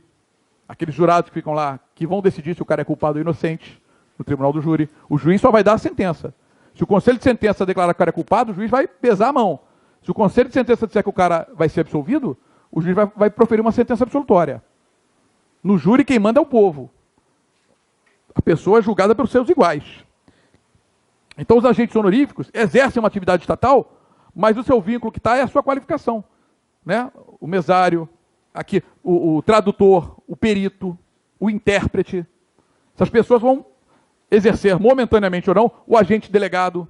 aqueles jurados que ficam lá, que vão decidir se o cara é culpado ou inocente, no tribunal do júri. O juiz só vai dar a sentença. Se o conselho de sentença declarar que o cara é culpado, o juiz vai pesar a mão. Se o conselho de sentença disser que o cara vai ser absolvido, o juiz vai proferir uma sentença absolutória. No júri, quem manda é o povo. A pessoa é julgada pelos seus iguais. Então, os agentes honoríficos exercem uma atividade estatal, mas o seu vínculo que está é a sua qualificação. Né? O mesário, aqui, o tradutor, o perito, o intérprete. Essas pessoas vão exercer, momentaneamente ou não, o agente delegado,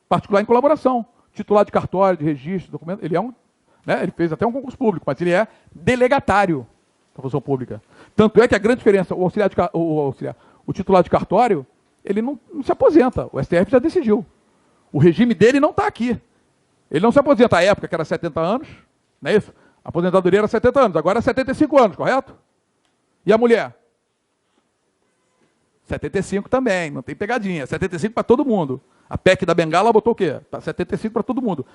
particular em colaboração. Titular de cartório, de registro, documento. Ele é ele fez até um concurso público, mas ele é delegatário da função pública. Tanto é que a grande diferença, o titular de cartório, ele não se aposenta. O STF já decidiu. O regime dele não está aqui. Ele não se aposenta. À época, que era 70 anos, não é isso? A aposentadoria era 70 anos, agora é 75 anos, correto? E a mulher? 75 também, não tem pegadinha. 75 para todo mundo. A PEC da Bengala botou o quê? 75 para todo mundo.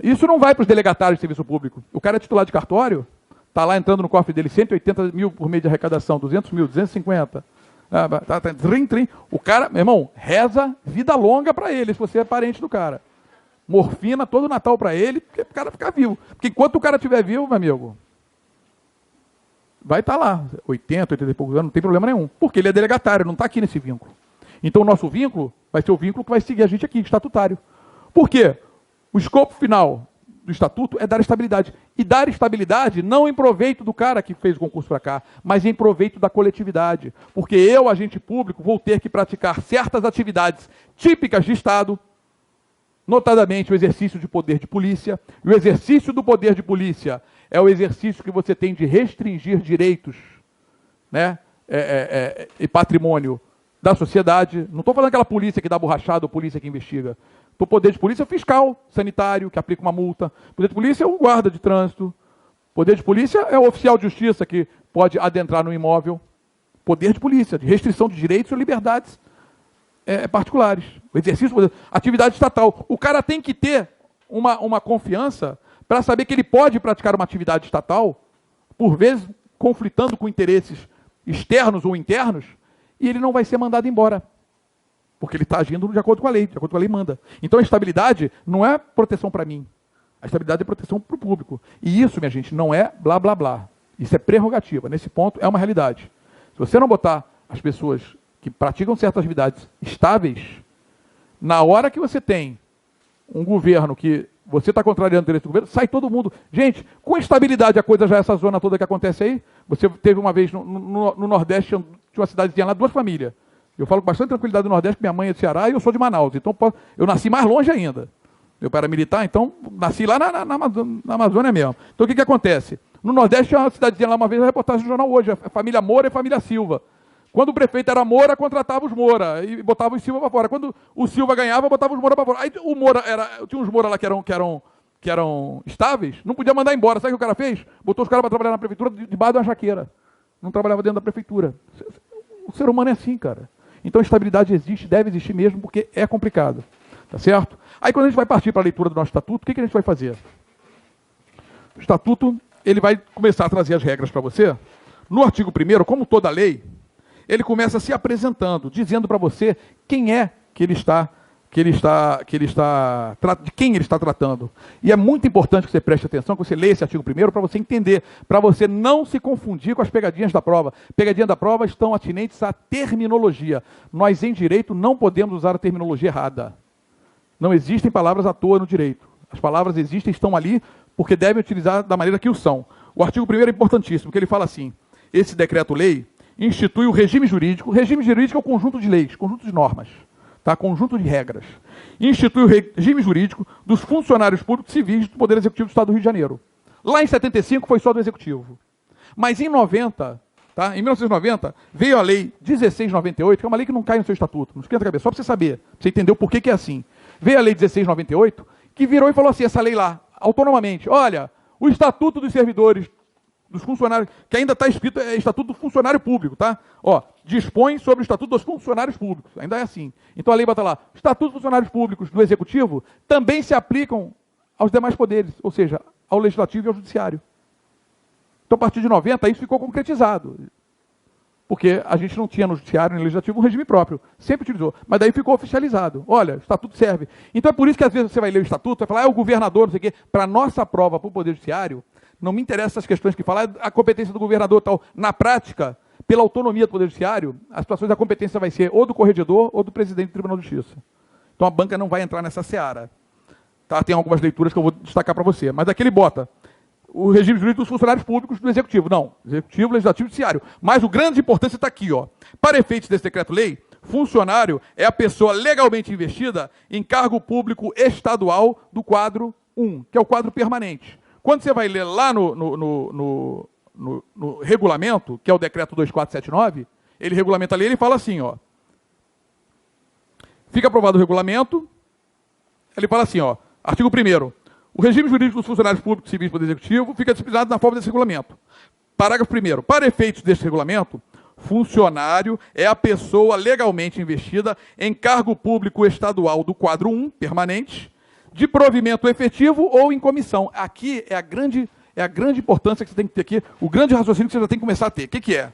Isso não vai para os delegatários de serviço público. O cara é titular de cartório, está lá entrando no cofre dele 180 mil por mês de arrecadação, 200 mil, 250. Trim. O cara, meu irmão, reza vida longa para ele, se você é parente do cara. Morfina todo Natal para ele, porque o cara ficar vivo. Porque enquanto o cara estiver vivo, meu amigo, vai estar lá, 80 e poucos anos, não tem problema nenhum. Porque ele é delegatário, não está aqui nesse vínculo. Então o nosso vínculo vai ser o vínculo que vai seguir a gente aqui, estatutário. Por quê? O escopo final do Estatuto é dar estabilidade. E dar estabilidade não em proveito do cara que fez o concurso para cá, mas em proveito da coletividade. Porque eu, agente público, vou ter que praticar certas atividades típicas de Estado, notadamente o exercício de poder de polícia. E o exercício do poder de polícia é o exercício que você tem de restringir direitos, né, e patrimônio da sociedade. Não estou falando aquela polícia que dá borrachada ou polícia que investiga. O poder de polícia é fiscal, sanitário, que aplica uma multa. O poder de polícia é o guarda de trânsito. O poder de polícia é o oficial de justiça que pode adentrar no imóvel. Poder de polícia, de restrição de direitos ou liberdades particulares. O exercício, atividade estatal. O cara tem que ter uma confiança para saber que ele pode praticar uma atividade estatal, por vezes conflitando com interesses externos ou internos, e ele não vai ser mandado embora. Porque ele está agindo de acordo com a lei manda. Então a estabilidade não é proteção para mim. A estabilidade é proteção para o público. E isso, minha gente, não é blá, blá, blá. Isso é prerrogativa. Nesse ponto, é uma realidade. Se você não botar as pessoas que praticam certas atividades estáveis, na hora que você tem um governo que você está contrariando o interesse do governo, sai todo mundo. Gente, com estabilidade a coisa já é essa zona toda que acontece aí. Você teve uma vez no Nordeste, tinha uma cidadezinha lá, 2 famílias. Eu falo com bastante tranquilidade do Nordeste, minha mãe é de Ceará e eu sou de Manaus. Então eu nasci mais longe ainda. Meu pai era militar, então nasci lá na Amazônia mesmo. Então o que acontece? No Nordeste tinha uma cidadezinha lá, uma vez, a reportagem do jornal Hoje, a família Moura e a família Silva. Quando o prefeito era Moura, contratava os Moura e botava os Silva para fora. Quando o Silva ganhava, botava os Moura para fora. Aí o Moura tinha uns Moura lá que eram estáveis, não podia mandar embora. Sabe o que o cara fez? Botou os caras para trabalhar na prefeitura debaixo de uma jaqueira. Não trabalhava dentro da prefeitura. O ser humano é assim, cara. Então a estabilidade existe, deve existir mesmo, porque é complicado. Tá certo? Aí quando a gente vai partir para a leitura do nosso estatuto, o que a gente vai fazer? O estatuto, ele vai começar a trazer as regras para você. No artigo 1º, como toda lei, ele começa se apresentando, dizendo para você quem é de quem ele está tratando. E é muito importante que você preste atenção, que você leia esse artigo 1º para você entender, para você não se confundir com as pegadinhas da prova. Pegadinhas da prova estão atinentes à terminologia. Nós, em direito, não podemos usar a terminologia errada. Não existem palavras à toa no direito. As palavras existem, estão ali, porque devem utilizar da maneira que o são. O artigo 1º é importantíssimo, porque ele fala assim: esse decreto-lei institui o regime jurídico. O regime jurídico é o conjunto de leis, conjunto de normas. Tá? Conjunto de regras. Institui o regime jurídico dos funcionários públicos civis do Poder Executivo do Estado do Rio de Janeiro. Lá em 75 foi só do Executivo. Mas em 90, tá? Em 1990, veio a Lei 1698, que é uma lei que não cai no seu estatuto, não esquenta a cabeça, só para você saber, para você entender o porquê que é assim. Veio a Lei 1698, que virou e falou assim, essa lei lá, autonomamente, olha, o Estatuto dos Servidores, dos funcionários, que ainda está escrito, é Estatuto do Funcionário Público, tá? Ó, dispõe sobre o Estatuto dos Funcionários Públicos, ainda é assim. Então a lei bota lá, Estatuto dos Funcionários Públicos do Executivo também se aplicam aos demais poderes, ou seja, ao Legislativo e ao Judiciário. Então a partir de 90 isso ficou concretizado, porque a gente não tinha no Judiciário e no Legislativo um regime próprio, sempre utilizou, mas daí ficou oficializado. Olha, o Estatuto serve. Então é por isso que às vezes você vai ler o Estatuto, vai falar, é o governador, não sei o quê, para nossa prova, para o Poder Judiciário, não me interessam essas questões que falam, a competência do governador tal. Na prática, pela autonomia do Poder Judiciário, as situações da competência vai ser ou do corregedor ou do presidente do Tribunal de Justiça. Então a banca não vai entrar nessa seara. Tá? Tem algumas leituras que eu vou destacar para você. Mas aqui ele bota o regime jurídico dos funcionários públicos do Executivo. Não, Executivo, Legislativo e Judiciário. Mas o grande importância está aqui. Ó. Para efeitos desse decreto-lei, funcionário é a pessoa legalmente investida em cargo público estadual do quadro 1, que é o quadro permanente. Quando você vai ler lá no regulamento, que é o decreto 2479, ele regulamenta ali, ele fala assim, ó. Fica aprovado o regulamento, ele fala assim, ó, artigo 1º, o regime jurídico dos funcionários públicos civis do Poder Executivo fica disciplinado na forma desse regulamento. Parágrafo 1º, para efeitos deste regulamento, funcionário é a pessoa legalmente investida em cargo público estadual do quadro 1, permanente, de provimento efetivo ou em comissão. Aqui é a grande importância que você tem que ter aqui, o grande raciocínio que você já tem que começar a ter. O que é?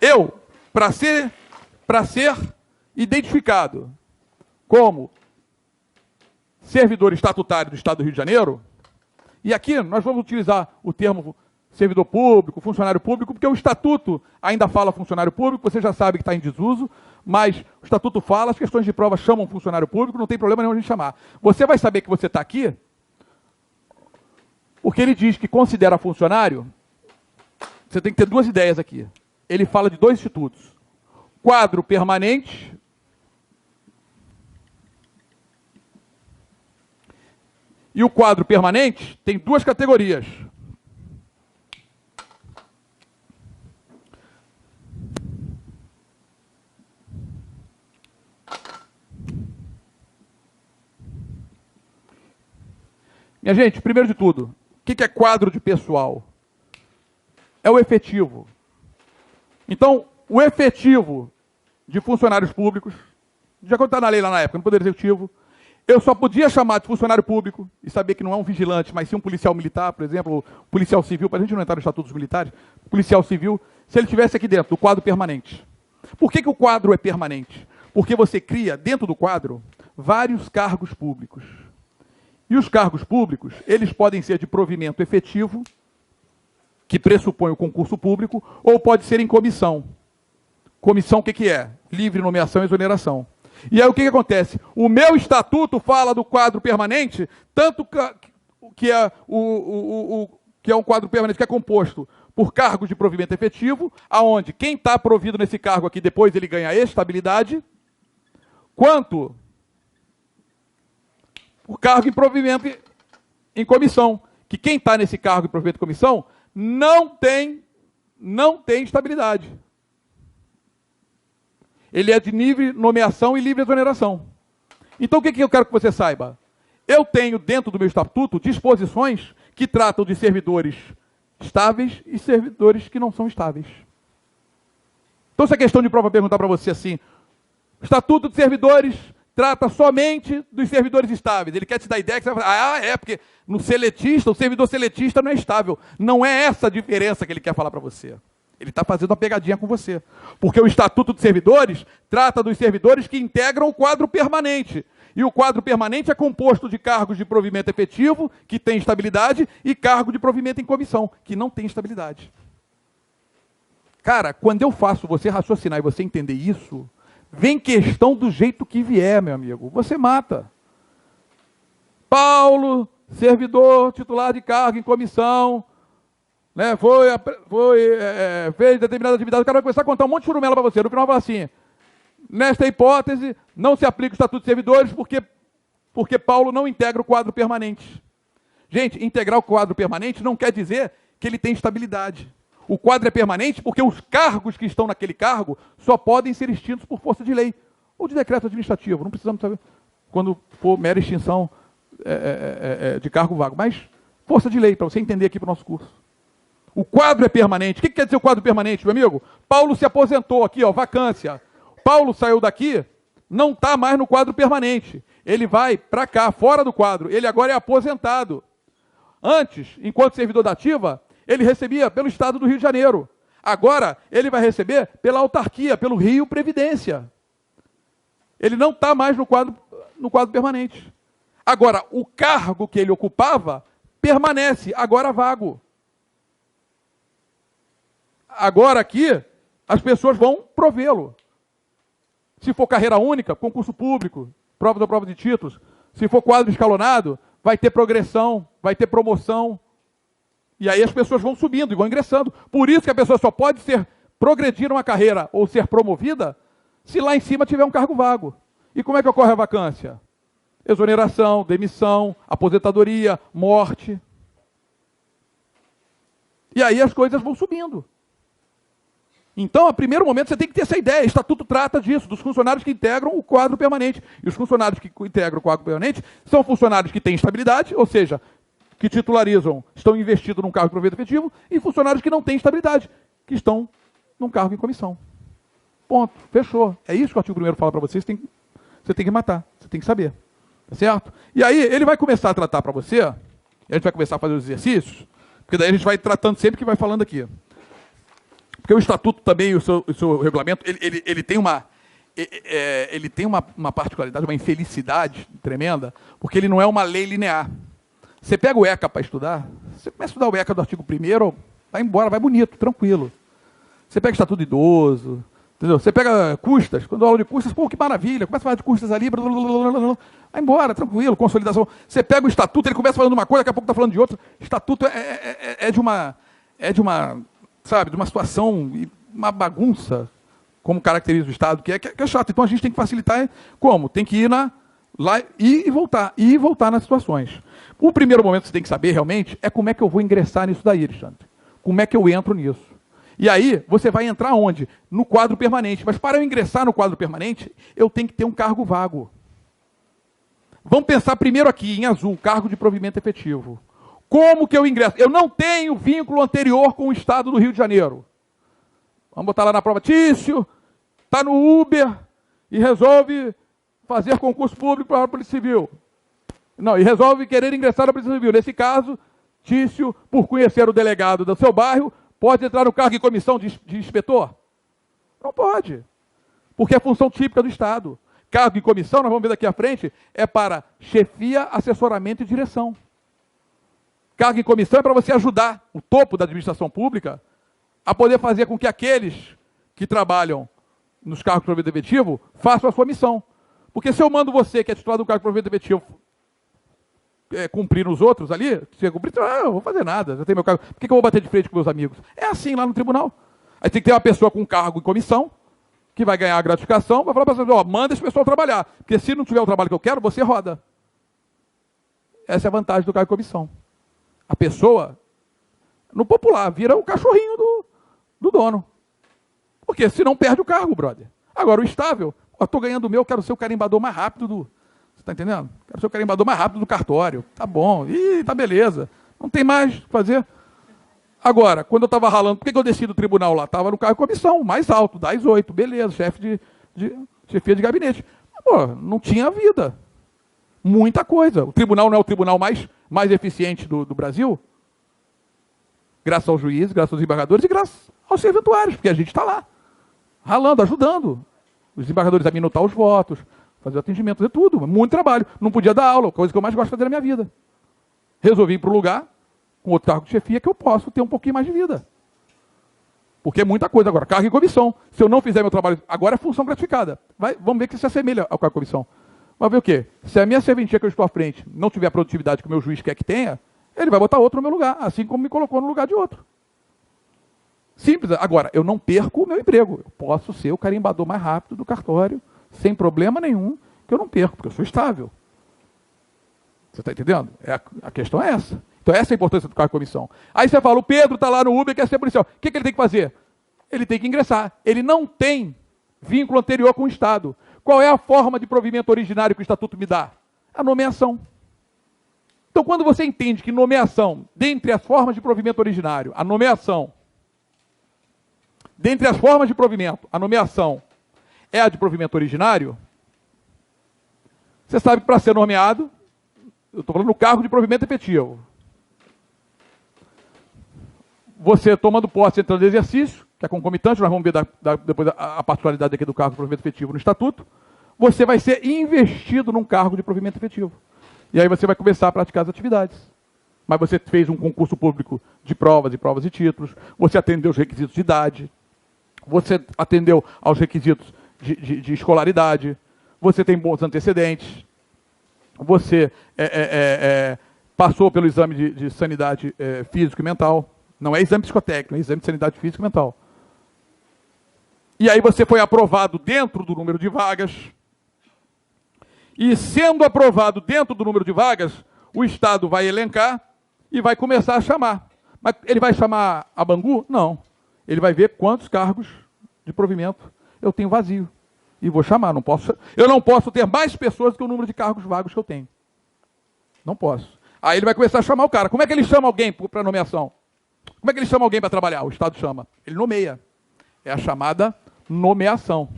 Eu, para ser identificado como servidor estatutário do Estado do Rio de Janeiro, e aqui nós vamos utilizar o termo servidor público, funcionário público, porque o Estatuto ainda fala funcionário público, você já sabe que está em desuso, mas o Estatuto fala, as questões de prova chamam funcionário público, não tem problema nenhum a gente chamar. Você vai saber que você está aqui Porque ele diz que considera funcionário, você tem que ter duas ideias aqui. Ele fala de dois institutos. Quadro permanente e o quadro permanente tem duas categorias. Minha gente, primeiro de tudo, o que é quadro de pessoal? É o efetivo. Então, o efetivo de funcionários públicos, já está na lei lá na época, no Poder Executivo, eu só podia chamar de funcionário público e saber que não é um vigilante, mas sim um policial militar, por exemplo, policial civil, para a gente não entrar no Estatuto dos Militares, policial civil, se ele estivesse aqui dentro do quadro permanente. Por que o quadro é permanente? Porque você cria, dentro do quadro, vários cargos públicos. E os cargos públicos, eles podem ser de provimento efetivo, que pressupõe o concurso público, ou pode ser em comissão. Comissão, o que é? Livre nomeação e exoneração. E aí o que acontece? O meu estatuto fala do quadro permanente, tanto que é que é um quadro permanente que é composto por cargos de provimento efetivo, aonde quem está provido nesse cargo aqui, depois ele ganha estabilidade, quanto por cargo em provimento em comissão, que quem está nesse cargo em provimento em comissão não tem estabilidade. Ele é de livre nomeação e livre exoneração. Então, o que eu quero que você saiba? Eu tenho, dentro do meu estatuto, disposições que tratam de servidores estáveis e servidores que não são estáveis. Então, se a questão de prova perguntar para você assim, o Estatuto de Servidores trata somente dos servidores estáveis. Ele quer te dar ideia que você vai falar, porque no seletista, o servidor seletista não é estável. Não é essa a diferença que ele quer falar para você. Ele está fazendo uma pegadinha com você. Porque o Estatuto de Servidores trata dos servidores que integram o quadro permanente. E o quadro permanente é composto de cargos de provimento efetivo, que tem estabilidade, e cargo de provimento em comissão, que não tem estabilidade. Cara, quando eu faço você raciocinar e você entender isso, vem questão do jeito que vier, meu amigo. Você mata. Paulo, servidor titular de cargo em comissão, né, fez determinada atividade, o cara vai começar a contar um monte de churumela para você. No final vai falar assim, nesta hipótese, não se aplica o Estatuto de Servidores porque Paulo não integra o quadro permanente. Gente, integrar o quadro permanente não quer dizer que ele tem estabilidade. O quadro é permanente porque os cargos que estão naquele cargo só podem ser extintos por força de lei ou de decreto administrativo. Não precisamos saber quando for mera extinção de cargo vago, mas força de lei, para você entender aqui para o nosso curso. O quadro é permanente. O que quer dizer o quadro permanente, meu amigo? Paulo se aposentou aqui, ó, vacância. Paulo saiu daqui, não está mais no quadro permanente. Ele vai para cá, fora do quadro. Ele agora é aposentado. Antes, enquanto servidor da ativa, ele recebia pelo Estado do Rio de Janeiro. Agora, ele vai receber pela autarquia, pelo Rio Previdência. Ele não está mais no quadro permanente. Agora, o cargo que ele ocupava permanece, agora vago. Agora aqui, as pessoas vão provê-lo. Se for carreira única, concurso público, prova de títulos. Se for quadro escalonado, vai ter progressão, vai ter promoção. E aí as pessoas vão subindo e vão ingressando. Por isso que a pessoa só pode progredir uma carreira ou ser promovida se lá em cima tiver um cargo vago. E como é que ocorre a vacância? Exoneração, demissão, aposentadoria, morte. E aí as coisas vão subindo. Então, a primeiro momento, você tem que ter essa ideia. O Estatuto trata disso, dos funcionários que integram o quadro permanente. E os funcionários que integram o quadro permanente são funcionários que têm estabilidade, ou seja, que titularizam, estão investidos num cargo de provimento efetivo, e funcionários que não têm estabilidade, que estão num cargo em comissão. Ponto. Fechou. É isso que o artigo 1º fala para você, você tem que matar, você tem que saber. Tá certo? E aí, ele vai começar a tratar para você, a gente vai começar a fazer os exercícios, porque daí a gente vai tratando sempre que vai falando aqui. Porque o Estatuto também, o seu regulamento, ele tem uma particularidade, uma infelicidade tremenda, porque ele não é uma lei linear. Você pega o ECA para estudar, você começa a estudar o ECA do artigo 1º, vai embora, vai bonito, tranquilo. Você pega o Estatuto do Idoso, Entendeu? Você pega custas, quando eu aula de custas, pô, que maravilha, começa a falar de custas ali, blá, blá, blá, blá, blá, vai embora, tranquilo, consolidação. Você pega o estatuto, ele começa falando uma coisa, daqui a pouco está falando de outra. Estatuto é de uma, sabe, de uma situação, uma bagunça, como caracteriza o Estado, que é chato. Então a gente tem que facilitar como? Tem que ir lá e voltar nas situações. O primeiro momento que você tem que saber realmente é como é que eu vou ingressar nisso daí, Alexandre. Como é que eu entro nisso? E aí, você vai entrar onde? No quadro permanente. Mas para eu ingressar no quadro permanente, eu tenho que ter um cargo vago. Vamos pensar primeiro aqui, em azul, cargo de provimento efetivo. Como que eu ingresso? Eu não tenho vínculo anterior com o Estado do Rio de Janeiro. Vamos botar lá na prova. Tício está no Uber e resolve fazer concurso público para a Polícia Civil. Não, e resolve querer ingressar na Polícia Civil. Nesse caso, Tício, por conhecer o delegado do seu bairro, pode entrar no cargo em comissão de inspetor? Não pode. Porque é função típica do Estado. Cargo em comissão, nós vamos ver daqui à frente, é para chefia, assessoramento e direção. Cargo em comissão é para você ajudar o topo da administração pública a poder fazer com que aqueles que trabalham nos cargos de provimento efetivo façam a sua missão. Porque se eu mando você, que é titular do cargo de provimento efetivo, cumprir os outros ali, se cumprir, eu não vou fazer nada, já tenho meu cargo. Por que eu vou bater de frente com meus amigos? É assim lá no tribunal. Aí tem que ter uma pessoa com cargo em comissão, que vai ganhar a gratificação, vai falar para você, manda esse pessoal trabalhar. Porque se não tiver o trabalho que eu quero, você roda. Essa é a vantagem do cargo em comissão. A pessoa, no popular, vira o cachorrinho do dono. Porque senão perde o cargo, brother. Agora, o estável, estou ganhando o meu, quero ser o carimbador mais rápido do... Você está entendendo? Quero ser o carimbador mais rápido do cartório. Tá bom. Ih, tá beleza. Não tem mais o que fazer. Agora, quando eu estava ralando, por que eu desci do tribunal lá? Estava no cargo de comissão, mais alto, das 8, beleza, chefe chefia de gabinete. Pô, não tinha vida. Muita coisa. O tribunal não é o tribunal mais eficiente do Brasil? Graças aos juízes, graças aos desembargadores e graças aos serventuários, porque a gente está lá, ralando, ajudando. Os desembargadores a minutar os votos, fazer o atendimento, fazer tudo. Muito trabalho. Não podia dar aula, coisa que eu mais gosto de fazer na minha vida. Resolvi ir para o lugar, com outro cargo de chefia, que eu posso ter um pouquinho mais de vida. Porque é muita coisa agora. Cargo em comissão. Se eu não fizer meu trabalho, agora é função gratificada. Vamos ver que se assemelha ao cargo de comissão. Vai ver o quê? Se a minha serventia que eu estou à frente não tiver a produtividade que o meu juiz quer que tenha, ele vai botar outro no meu lugar, assim como me colocou no lugar de outro. Simples. Agora, eu não perco o meu emprego. Eu posso ser o carimbador mais rápido do cartório, sem problema nenhum, que eu não perco, porque eu sou estável. Você está entendendo? A questão é essa. Então essa é a importância do cargo de comissão. Aí você fala, o Pedro está lá no Uber, quer ser policial. O que ele tem que fazer? Ele tem que ingressar. Ele não tem vínculo anterior com o Estado. Qual é a forma de provimento originário que o Estatuto me dá? A nomeação. Então, quando você entende que nomeação, dentre as formas de provimento originário, a nomeação, dentre as formas de provimento, a nomeação é a de provimento originário, você sabe que para ser nomeado, eu estou falando no cargo de provimento efetivo, você tomando posse, entrando em exercício, que é concomitante, nós vamos ver depois a particularidade aqui do cargo de provimento efetivo no Estatuto, você vai ser investido num cargo de provimento efetivo. E aí você vai começar a praticar as atividades. Mas você fez um concurso público de provas e títulos, você atendeu os requisitos de idade, você atendeu aos requisitos de escolaridade, você tem bons antecedentes, você passou pelo exame de sanidade físico e mental. Não é exame psicotécnico, é exame de sanidade física e mental. E aí você foi aprovado dentro do número de vagas. E sendo aprovado dentro do número de vagas, o Estado vai elencar e vai começar a chamar. Mas ele vai chamar a Bangu? Não. Ele vai ver quantos cargos de provimento eu tenho vazio. E vou chamar. Eu não posso ter mais pessoas do que o número de cargos vagos que eu tenho. Não posso. Aí ele vai começar a chamar o cara. Como é que ele chama alguém para nomeação? Como é que ele chama alguém para trabalhar? O Estado chama. Ele nomeia. É a chamada nomeação.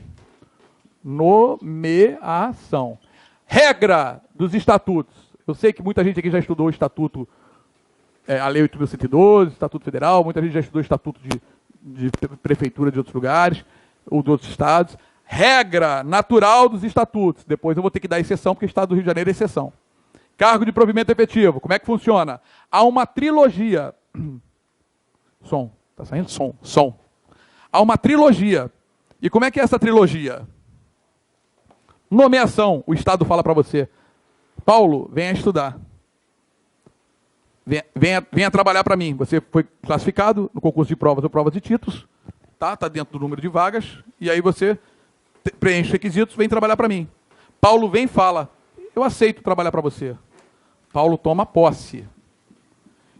Nomeação. Regra dos estatutos. Eu sei que muita gente aqui já estudou o estatuto, a Lei 8.112, Estatuto Federal, muita gente já estudou o estatuto de prefeitura de outros lugares, ou de outros estados. Regra natural dos estatutos. Depois eu vou ter que dar exceção, porque o Estado do Rio de Janeiro é exceção. Cargo de provimento efetivo. Como é que funciona? Há uma trilogia. Som. Está saindo? Som. Há uma trilogia E como é que é essa trilogia? Nomeação, o Estado fala para você, Paulo, venha estudar. Venha trabalhar para mim. Você foi classificado no concurso de provas ou provas de títulos, tá dentro do número de vagas, e aí você preenche os requisitos, vem trabalhar para mim. Paulo vem e fala, eu aceito trabalhar para você. Paulo toma posse.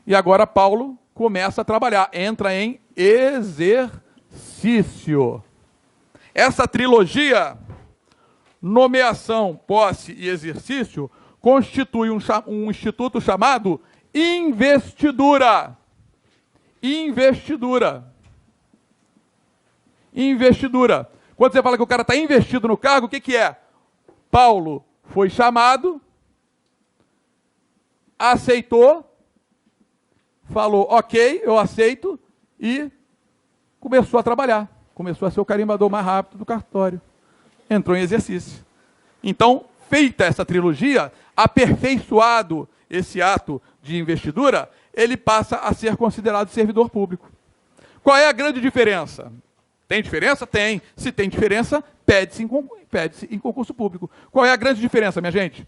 E agora Paulo começa a trabalhar, entra em exercício. Essa trilogia, nomeação, posse e exercício, constitui um instituto chamado investidura. Investidura. Investidura. Quando você fala que o cara está investido no cargo, o que, que é? Paulo foi chamado, aceitou, falou, ok, eu aceito, e começou a trabalhar. Começou a ser o carimbador mais rápido do cartório. Entrou em exercício. Então, feita essa trilogia, aperfeiçoado esse ato de investidura, ele passa a ser considerado servidor público. Qual é a grande diferença? Tem diferença? Tem. Se tem diferença, pede-se em concurso público. Qual é a grande diferença, minha gente?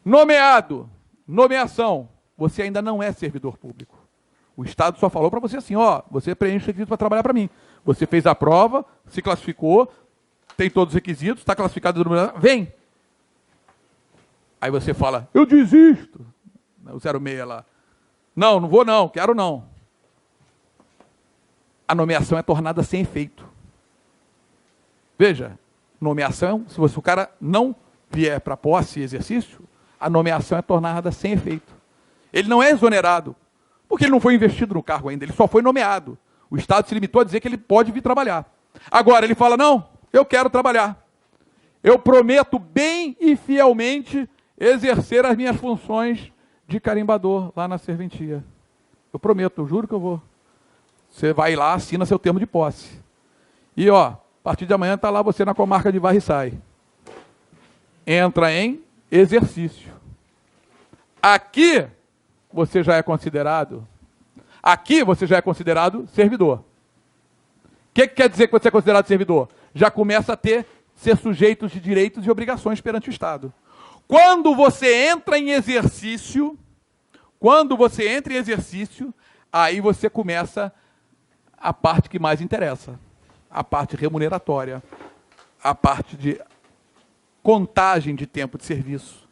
Nomeado, nomeação, você ainda não é servidor público. O Estado só falou para você assim, ó, você preenche o requisito para trabalhar para mim. Você fez a prova, se classificou, tem todos os requisitos, está classificado, vem. Aí você fala, eu desisto. O 06 lá. Não, não vou não, quero não. A nomeação é tornada sem efeito. Veja, nomeação, se o cara não vier para posse e exercício, a nomeação é tornada sem efeito. Ele não é exonerado, porque ele não foi investido no cargo ainda, ele só foi nomeado. O Estado se limitou a dizer que ele pode vir trabalhar. Agora, ele fala, não, eu quero trabalhar. Eu prometo bem e fielmente exercer as minhas funções de carimbador lá na serventia. Eu prometo, eu juro que eu vou. Você vai lá, assina seu termo de posse. E, ó, a partir de amanhã está lá você na comarca de Varriçai. Entra em exercício. Aqui você já é considerado servidor. O que quer dizer que você é considerado servidor? Já começa a ser sujeito de direitos e obrigações perante o Estado. Quando você entra em exercício, aí você começa a parte que mais interessa, a parte remuneratória, a parte de contagem de tempo de serviço.